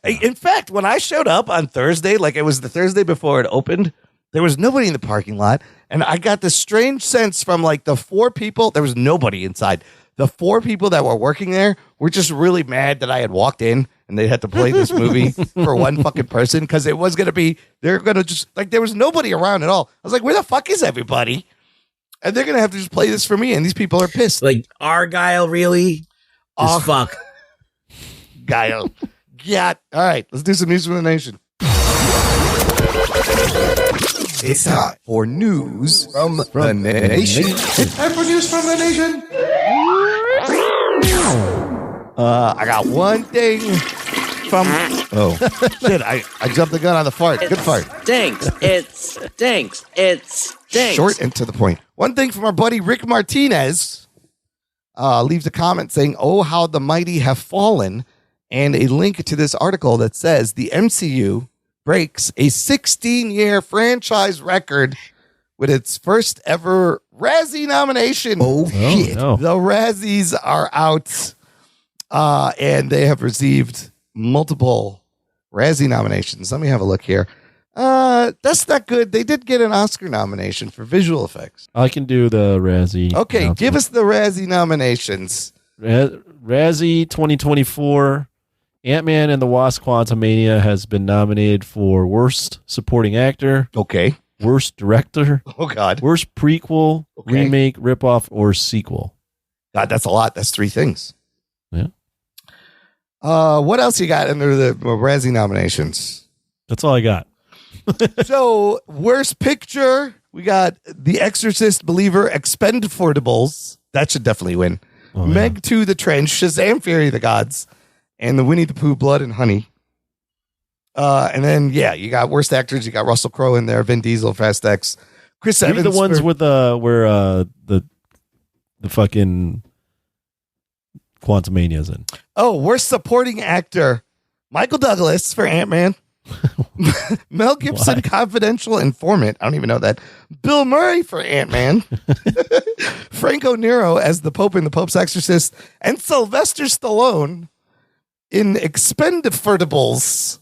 In fact, when I showed up on Thursday, like it was the Thursday before it opened, there was nobody in the parking lot, and I got this strange sense from like the 4 people. There was nobody inside. The 4 people that were working there were just really mad that I had walked in and they had to play this movie for one fucking person because it was going to be, they're going to just, like, there was nobody around at all. I was like, where the fuck is everybody? And they're going to have to just play this for me, and these people are pissed. Like, Argylle, really? Oh, fuck. Guile. Yeah. All right, let's do some news from the nation. It's time for news from the nation. It's time for news from the nation. I got one thing from. Oh shit! I jumped the gun on the fart. Good fart. It stinks. Short and to the point. One thing from our buddy Rick Martinez. Leaves a comment saying, "Oh, how the mighty have fallen," and a link to this article that says the MCU breaks a 16-year franchise record with its first ever Razzie nomination. Oh shit! No. The Razzies are out, and they have received multiple Razzie nominations. Let me have a look here. That's not good. They did get an Oscar nomination for visual effects. I can do the Razzie. Okay, give us the Razzie nominations. Razzie 2024. Ant-Man and the Wasp: Quantumania has been nominated for Worst Supporting Actor. Okay. Worst Director. Oh, God. Worst Prequel, Remake, Ripoff, or Sequel. God, that's a lot. That's 3 things. Yeah. What else you got under the Razzie nominations? That's all I got. So, Worst Picture, we got The Exorcist, Believer, Expendables. That should definitely win. Oh, Meg yeah. 2, The Trench, Shazam! Fury of the Gods, and the Winnie the Pooh, Blood and Honey. And then, yeah, you got worst actors. You got Russell Crowe in there, Vin Diesel, Fast X, Chris Evans. The ones with where the fucking Quantumania's in. Oh, worst supporting actor, Michael Douglas for Ant-Man. Mel Gibson, Why? Confidential Informant. I don't even know that. Bill Murray for Ant-Man. Franco Nero as the Pope in The Pope's Exorcist, and Sylvester Stallone in Expendables.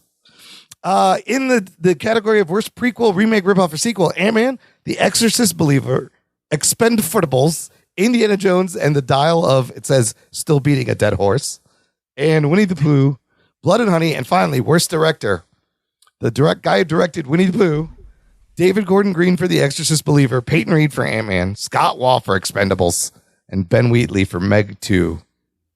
In the category of worst prequel, remake, ripoff, or sequel, Ant-Man, The Exorcist, Believer, Expendables, Indiana Jones, and the Dial of, it says, Still Beating a Dead Horse. and Winnie the Pooh, Blood and Honey, and finally, worst director. The guy who directed Winnie the Pooh, David Gordon Green for The Exorcist Believer, Peyton Reed for Ant-Man, Scott Wall for Expendables, and Ben Wheatley for Meg 2,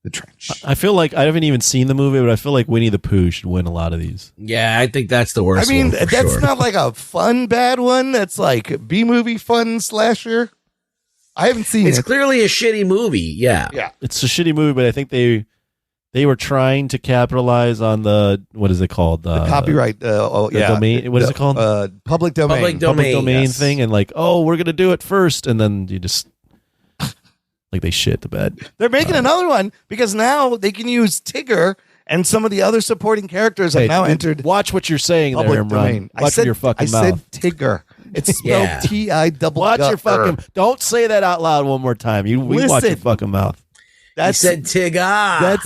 The Trench. I feel like I haven't even seen the movie, but I feel like Winnie the Pooh should win a lot of these. Yeah, I think that's the worst. I mean, one for that's sure. not like a fun bad one. That's like B-movie fun slasher. I haven't seen It's it. clearly a shitty movie. Yeah. It's a shitty movie, but I think they were trying to capitalize on the, what is it called? The copyright. The domain. What is it called? Public domain. Public domain, yes. thing, and like, oh, we're gonna do it first, and then you just like they shit the bed. They're making another one because now they can use Tigger and some of the other supporting characters have now entered. Watch what you're saying public there, domain. Imran. Watch your fucking mouth. I said Tigger. It's spelled T-I-double. Watch your fucking. Don't say that out loud one more time. We watch your fucking mouth. He said Tigger.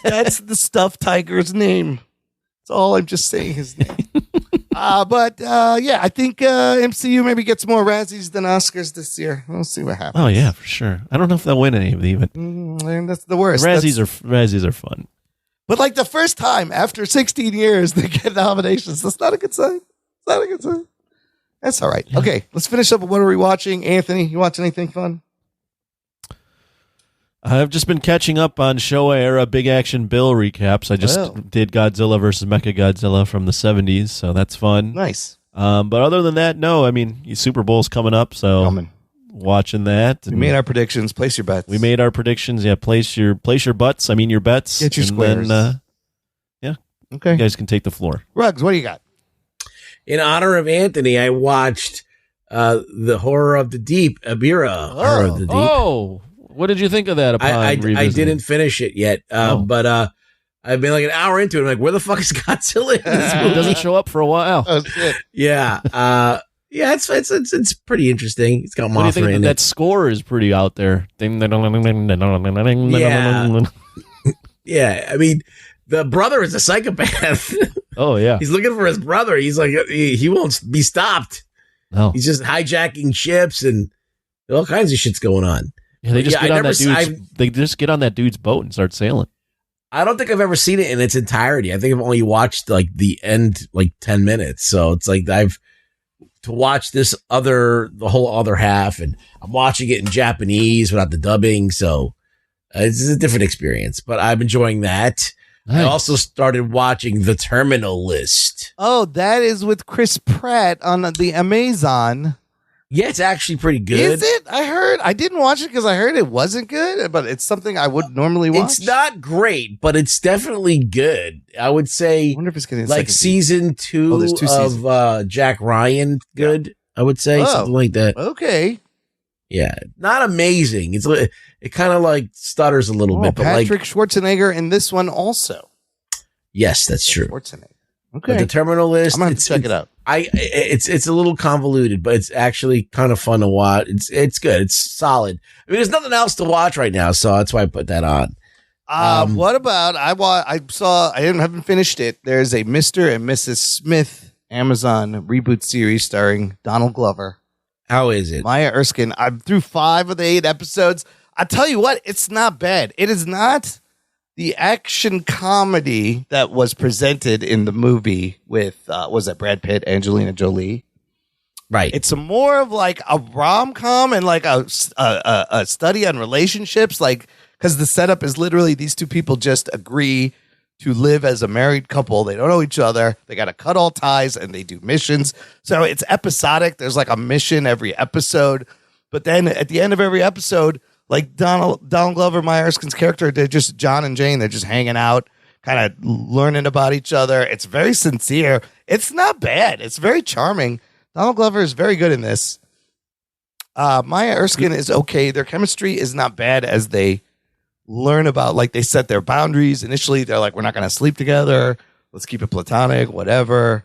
That's the stuffed tiger's name. That's all I'm just saying his name. I think MCU maybe gets more Razzies than Oscars this year. We'll see what happens. Oh yeah, for sure. I don't know if they'll win any of them even. And that's the worst. Razzies are fun. But like the first time after 16 years they get nominations, that's not a good sign. It's not a good sign. That's all right. Yeah. Okay, let's finish up with what are we watching. Anthony, you watch anything fun? I've just been catching up on Showa era Big Action Bill recaps. I just did Godzilla versus Mechagodzilla from the 70s, so that's fun. Nice. But other than that, no. I mean, Super Bowl's coming up, so watching that. We made our predictions. Place your bets. We made our predictions. Yeah, place your butts. I mean, your bets. Get your squares. Then, okay. You guys can take the floor. Ruggs, what do you got? In honor of Anthony, I watched the Horror of the Deep, Abira. Horror of the Deep. Oh, what did you think of that? I didn't finish it yet, but I've been like an hour into it. I'm like, where the fuck is Godzilla in this movie? It doesn't show up for a while. Oh shit. Yeah. It's pretty interesting. It's got Mothra what do you think in that score is pretty out there. Yeah. I mean, the brother is a psychopath. Oh yeah. He's looking for his brother. He's like, he won't be stopped. No. He's just hijacking ships and all kinds of shit's going on. Yeah, they just get on that dude's. They just get on that dude's boat and start sailing. I don't think I've ever seen it in its entirety. I think I've only watched like the end, like 10 minutes. So it's like I've to watch the whole other half, and I'm watching it in Japanese without the dubbing. So it's a different experience, but I'm enjoying that. Nice. I also started watching The Terminal List. Oh, that is with Chris Pratt on the Amazon. Yeah, it's actually pretty good. Is it? I didn't watch it because I heard it wasn't good, but it's something I would normally watch. It's not great, but it's definitely good. I would say, I wonder if it's getting like season 2 of Jack Ryan. Good, yeah. I would say something like that. Okay. Yeah, not amazing. It kind of like stutters a little bit. But Patrick Schwarzenegger in this one also. Yes, that's true. Schwarzenegger. Okay. But The Terminal List. I'm gonna have to check it out. It's a little convoluted, but it's actually kind of fun to watch. It's good. It's solid. I mean, there's nothing else to watch right now, so that's why I put that on. What about I haven't finished it. There's a Mr. and Mrs. Smith Amazon reboot series starring Donald Glover. How is it? Maya Erskine. I'm through 5 of the 8 episodes. I tell you what, it's not bad. It is not the action comedy that was presented in the movie with was that Brad Pitt, Angelina Jolie? Right. It's more of like a rom-com and like a study on relationships, like because the setup is literally these two people just agree to live as a married couple. They don't know each other. They got to cut all ties and they do missions. So it's episodic. There's like a mission every episode. But then at the end of every episode, like Donald Glover, Maya Erskine's character, they're just John and Jane. They're just hanging out, kind of learning about each other. It's very sincere. It's not bad. It's very charming. Donald Glover is very good in this. Maya Erskine is okay. Their chemistry is not bad as they learn about, like they set their boundaries. Initially, they're like, we're not going to sleep together. Let's keep it platonic, whatever.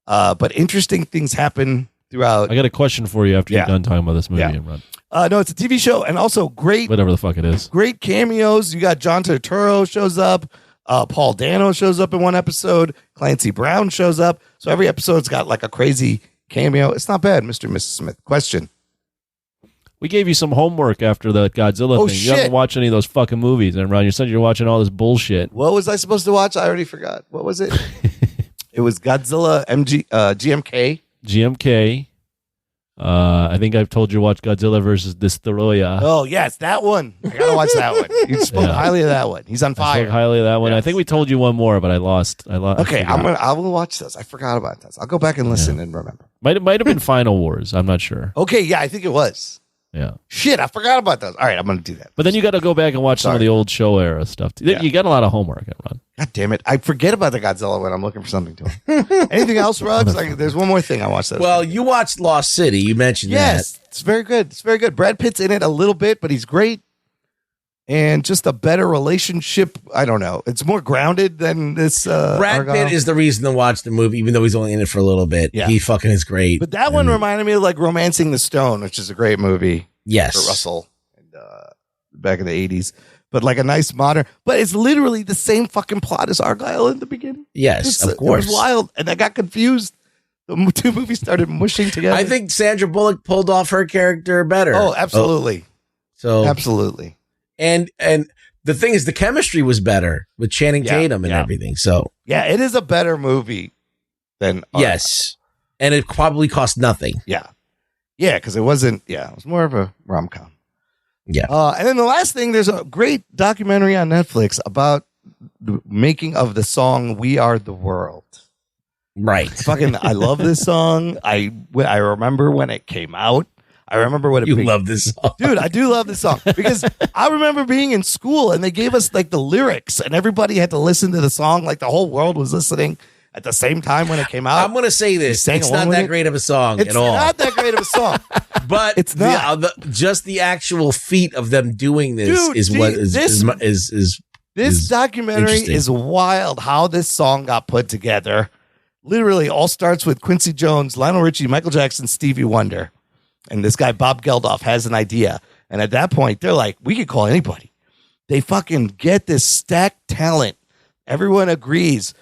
But interesting things happen throughout. I got a question for you after you're done talking about this movie. Yeah. Run. No, it's a TV show and also great. Whatever the fuck it is. Great cameos. You got John Turturro shows up. Paul Dano shows up in one episode. Clancy Brown shows up. So every episode's got like a crazy cameo. It's not bad, Mr. and Mrs. Smith. Question. We gave you some homework after the Godzilla Oh, thing. You shit. haven't watched any of those fucking movies, and Ron, you said you're watching all this bullshit. What was I supposed to watch? I already forgot. What was it? It was Godzilla GMK. GMK. I think I've told you to watch Godzilla versus Destoroyah. Oh, yes, that one. I got to watch that one. You spoke highly of that one. He's on I fire. spoke highly of that one. Yes. I think we told you one more, but I lost. Okay, I I will watch those. I forgot about this. I'll go back and listen and remember. Might have been Final Wars. I'm not sure. Okay, yeah, I think it was. Yeah. Shit, I forgot about those. All right, I'm going to do that. But then you got to go back and watch some of the old show era stuff. Yeah. You got a lot of homework, Ron. God damn it. I forget about the Godzilla when I'm looking for something to. Anything else, Ruggs? There's one more thing I watched. Well, you watched Lost City. You mentioned that. Yes, it's very good. It's very good. Brad Pitt's in it a little bit, but he's great. And just a better relationship. I don't know. It's more grounded than this. Brad Pitt is the reason to watch the movie, even though he's only in it for a little bit. Yeah. He fucking is great. But that one reminded me of like Romancing the Stone, which is a great movie. Yes. For Russell and, back in the 80s. But like a nice modern, but it's literally the same fucking plot as Argylle in the beginning. Yes, of course. It was wild. And I got confused. The two movies started mushing together. I think Sandra Bullock pulled off her character better. Oh, absolutely. So absolutely. And the thing is, the chemistry was better with Channing Tatum and everything. So yeah, it is a better movie than yes, and it probably cost nothing. Yeah, because it wasn't. Yeah, it was more of a rom-com. Yeah, and then the last thing, there's a great documentary on Netflix about the making of the song "We Are the World." Right. Fucking, I love this song. I remember when it came out. I remember what it. You love this song, dude. I do love this song because I remember being in school and they gave us like the lyrics and everybody had to listen to the song. Like the whole world was listening at the same time when it came out. I'm going to say this: it's not that great of a song it's at all. It's not that great of a song, but it's not. Just the actual feat of them doing this Dude, is what is. This documentary is wild. How this song got put together. Literally, all starts with Quincy Jones, Lionel Richie, Michael Jackson, Stevie Wonder. And this guy, Bob Geldof, has an idea. And at that point, they're like, we could call anybody. They fucking get this stacked talent. Everyone agrees.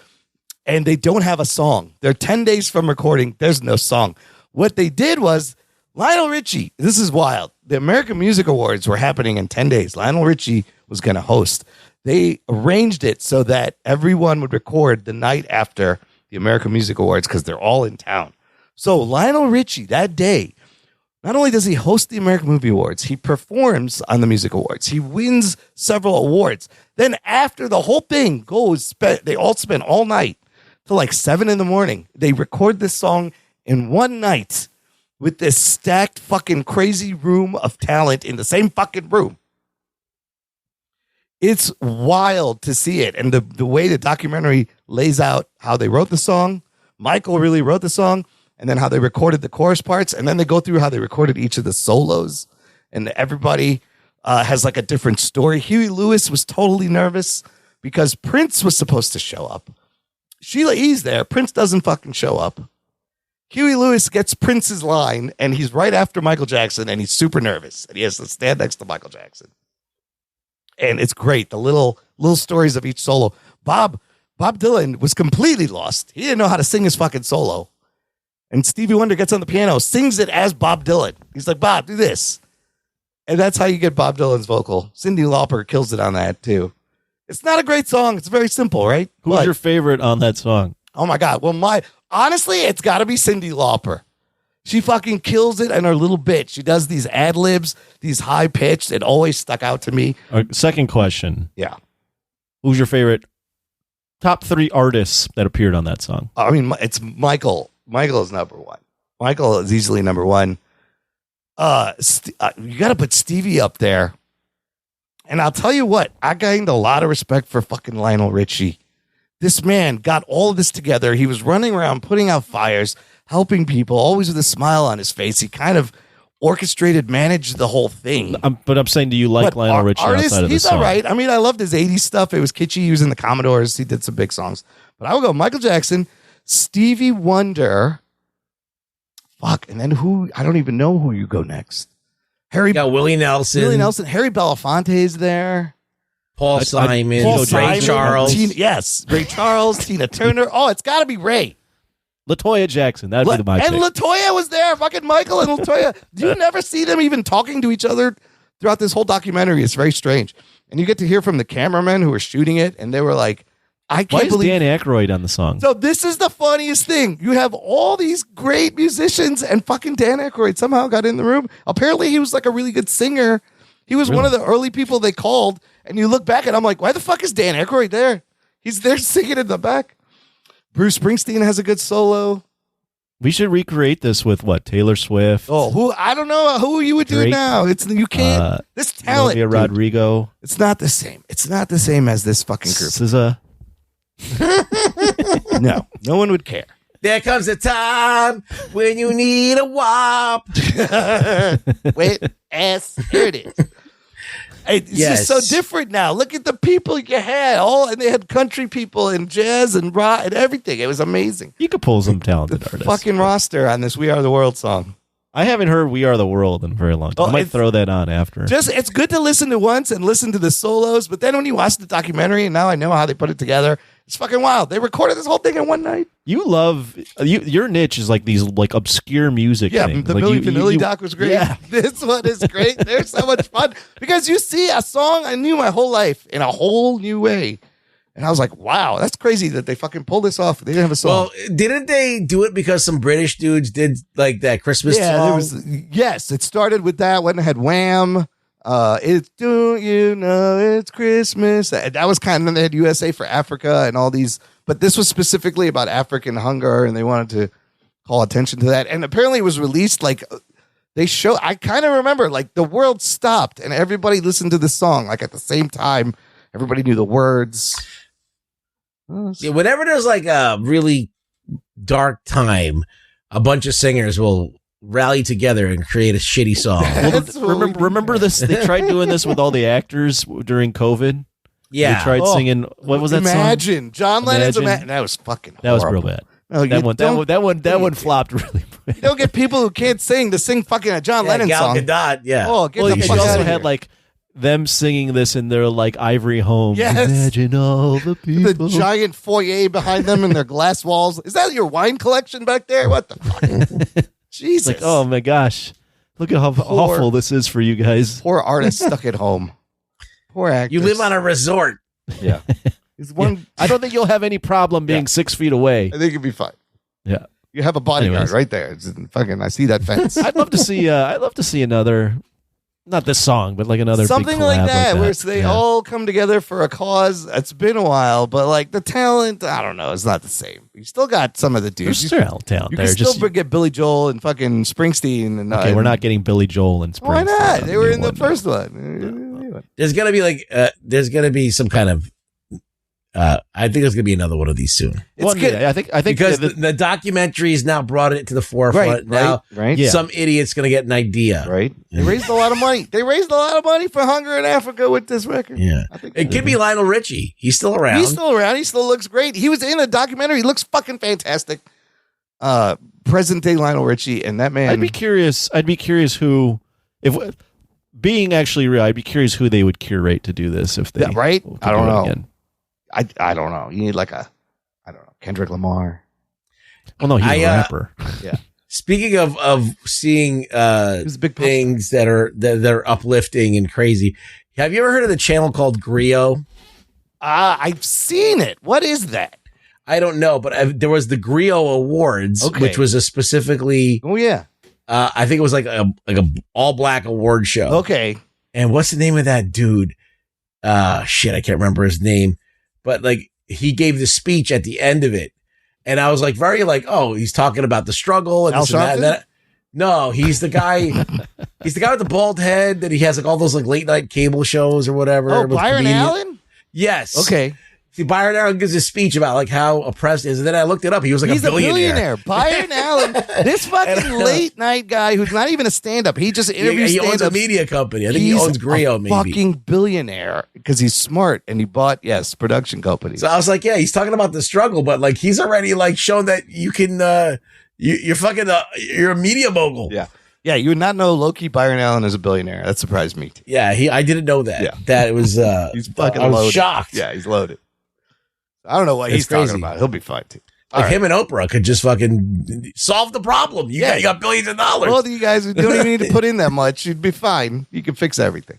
And they don't have a song. They're 10 days from recording. There's no song. What they did was, Lionel Richie, this is wild. The American Music Awards were happening in 10 days. Lionel Richie was going to host. They arranged it so that everyone would record the night after the American Music Awards because they're all in town. So Lionel Richie, that day, not only does he host the American Movie Awards, he performs on the Music Awards. He wins several awards. Then after the whole thing goes, they all spend all night till like 7 a.m. They record this song in one night with this stacked fucking crazy room of talent in the same fucking room. It's wild to see it. And the way the documentary lays out how they wrote the song, Michael really wrote the song, and then how they recorded the chorus parts, and then they go through how they recorded each of the solos, and everybody has like a different story. Huey Lewis was totally nervous because Prince was supposed to show up. Sheila E.'s there. Prince doesn't fucking show up. Huey Lewis gets Prince's line, and he's right after Michael Jackson, and he's super nervous, and he has to stand next to Michael Jackson. And it's great. The little stories of each solo. Bob Dylan was completely lost. He didn't know how to sing his fucking solo. And Stevie Wonder gets on the piano, sings it as Bob Dylan. He's like, Bob, do this. And that's how you get Bob Dylan's vocal. Cyndi Lauper kills it on that, too. It's not a great song. It's very simple, right? Who's your favorite on that song? Oh, my God. Well, honestly, it's got to be Cyndi Lauper. She fucking kills it in her little bit. She does these ad-libs, these high-pitched. It always stuck out to me. Second question. Yeah. Who's your favorite top 3 artists that appeared on that song? I mean, it's Michael. Michael is number one. Michael is easily number one. You got to put Stevie up there. And I'll tell you what, I gained a lot of respect for fucking Lionel Richie. This man got all of this together. He was running around, putting out fires, helping people, always with a smile on his face. He kind of orchestrated, managed the whole thing. But I'm saying, do you like Lionel Richie outside of the song? He's all right. I mean, I loved his 80s stuff. It was kitschy. He was in the Commodores. He did some big songs. But I would go Michael Jackson, Stevie Wonder. Fuck. And then who? I don't even know who you go next. Willie Nelson. Harry Belafonte's there. Paul Simon. Ray Charles. Ray Charles. Tina Turner. Oh, it's got to be Ray. LaToya Jackson. That'd be my and pick. LaToya was there. Fucking Michael and LaToya. Do you never see them even talking to each other throughout this whole documentary? It's very strange. And you get to hear from the cameramen who were shooting it, and they were like, I can't believe Dan Aykroyd on the song. So this is the funniest thing. You have all these great musicians, and fucking Dan Aykroyd somehow got in the room. Apparently, he was like a really good singer. He was one of the early people they called. And you look back, and I'm like, why the fuck is Dan Aykroyd there? He's there singing in the back. Bruce Springsteen has a good solo. We should recreate this with what? Taylor Swift. Oh, who? I don't know who you would do Drake, now. It's this talent. Olivia Rodrigo. It's not the same. It's not the same as this fucking group. SZA. No one would care. There comes a time when you need a wop. Wait, ass. Here it is. It's just so different now. Look at the people you had. And they had country people and jazz and rock and everything. It was amazing. You could pull some talented artists. Fucking roster on this We Are the World song. I haven't heard We Are the World in a very long time. I might throw that on after. It's good to listen to once and listen to the solos, but then when you watch the documentary, and now I know how they put it together, it's fucking wild. They recorded this whole thing in one night. You love your niche is like these like obscure music. Yeah, things. the like Milli Vanilli doc was great. Yeah. This one is great. They're so much fun because you see a song I knew my whole life in a whole new way. And I was like, wow, that's crazy that they fucking pulled this off. They didn't have a song. Well, didn't they do it because some British dudes did like that Christmas song? Yes, it started with that one. It had Wham. It's Do You Know It's Christmas. That was kind of, they had USA for Africa and all these, but this was specifically about African hunger, and they wanted to call attention to that. And apparently it was released like I kind of remember like the world stopped and everybody listened to the song like at the same time. Everybody knew the words. Yeah, whenever there's like a really dark time, a bunch of singers will rally together and create a shitty song. Well, remember this? They tried doing this with all the actors during COVID. Yeah, they tried singing. What was that Imagine. song? John Lennon's Imagine. That was fucking horrible. That was real bad. No, that one flopped really. You don't get people who can't sing to sing fucking a John Lennon Gal song. Gadot, yeah. Oh, get the you fuck out also of had here. like them singing this in their like ivory home. Yes. Imagine all the people. The giant foyer behind them and their glass walls. Is that your wine collection back there? What the fuck? Jesus. Like, oh my gosh. Look at how awful this is for you guys. Poor artist stuck at home. Poor actors. You live on a resort. Yeah. I don't think you'll have any problem being 6 feet away. I think it'd be fine. Yeah. You have a bodyguard Anyways. right there. It's fucking, I see that fence. I'd love to see another, not this song, but like another Something big like collab that, where they all come together for a cause. It's been a while, but like the talent, I don't know, it's not the same. You still got some of the dudes. There's still talent You there. can still get Billy Joel and fucking Springsteen. And Okay, we're not getting Billy Joel and Springsteen. Why not? on They were new in the one. first one. There's gonna be like there's gonna be some kind of I think there's gonna be another one of these soon. It's good. I think because the documentary's now brought it to the forefront. Right. Yeah. Some idiot's gonna get an idea. Right. They raised a lot of money. They raised a lot of money for hunger in Africa with this record. Yeah. I think It could be Lionel Richie. He's still around. He's still around. He still looks great. He was in a documentary. He looks fucking fantastic. Present day Lionel Richie, and that man. I'd be curious who, if being actually real, I'd be curious who they would curate to do this if they. Yeah, right? to I don't do it know. again. I don't know. You need like Kendrick Lamar. Well, no, he's a rapper. Yeah. Speaking of seeing He's a big things that are uplifting and crazy, have you ever heard of the channel called Griot? I've seen it. What is that? I don't know, but there was the Griot Awards, Okay. which was a specifically. Oh yeah. I think it was like a all black award show. Okay. And what's the name of that dude? Shit, I can't remember his name. But like he gave the speech at the end of it, and I was like very like, oh, he's talking about the struggle and Al this and that. Sharpton? And that. No, he's the guy. He's the guy with the bald head that he has like all those like late night cable shows or whatever. Oh, with Byron comedian- Allen? Yes. Okay. See, Byron Allen gives a speech about like how oppressed he is, and then I looked it up. He was like He's a billionaire. Byron Allen, this fucking late night guy who's not even a stand up. He just interviews He owns a stand-ups. media company. I think he He's owns Griot, a maybe. fucking billionaire because he's smart and he bought production companies. So I was like, yeah, he's talking about the struggle, but like he's already like shown that you can, you're fucking, you're a media mogul. Yeah. Yeah, you would not know low-key Byron Allen is a billionaire. That surprised me. Yeah, I didn't know that. Yeah. That it was, He's fucking I was loaded. shocked. Yeah, he's loaded. I don't know what It's he's crazy. talking about. He'll be fine too. Like him and Oprah could just fucking solve the problem. You got billions of dollars. Both of you guys don't even need to put in that much. You'd be fine. You can fix everything.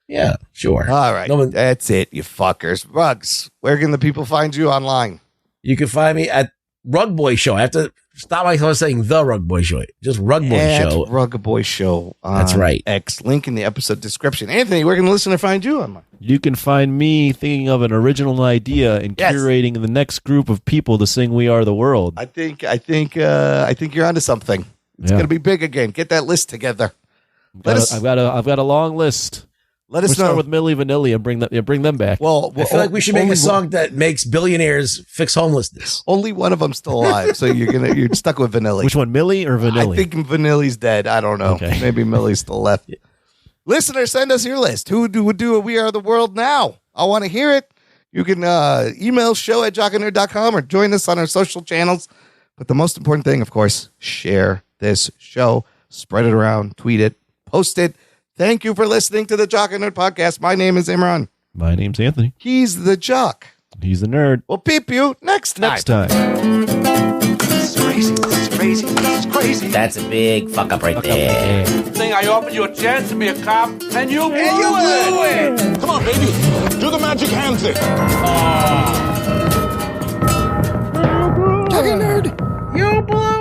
Yeah, sure. All right. That's it, you fuckers. Rugs, where can the people find you online? You can find me at Rug Boy Show. I have to stop myself saying the Rug Boy Show. Just Rug Boy Show. Rug Boy Show. That's right. X. Link in the episode description. Anthony, where can the listener find you online? You can find me thinking of an original idea and curating the next group of people to sing "We Are the World." I think you're onto something. It's gonna be big again. Get that list together. I've got a long list. Let us know. Start with Milli Vanilli and bring them back. Well, I feel like we should make a song that makes billionaires fix homelessness. Only one of them's still alive, so you're stuck with Vanilli. Which one, Milli or Vanilli? I think Vanilli's dead. I don't know. Okay. Maybe Millie's still left. Listeners, send us your list. Who would do a We Are the World now? I want to hear it. You can email show@jockandnerd.com or join us on our social channels. But the most important thing, of course, share this show. Spread it around. Tweet it. Post it. Thank you for listening to the Jock and Nerd Podcast. My name is Imran. My name's Anthony. He's the Jock. He's the nerd. We'll peep you next time. This is crazy. This is crazy. This is crazy. That's a big fuck up right there. Thing I offered you a chance to be a cop, and you blew it. Come on, baby. Do the magic hand thing. You blew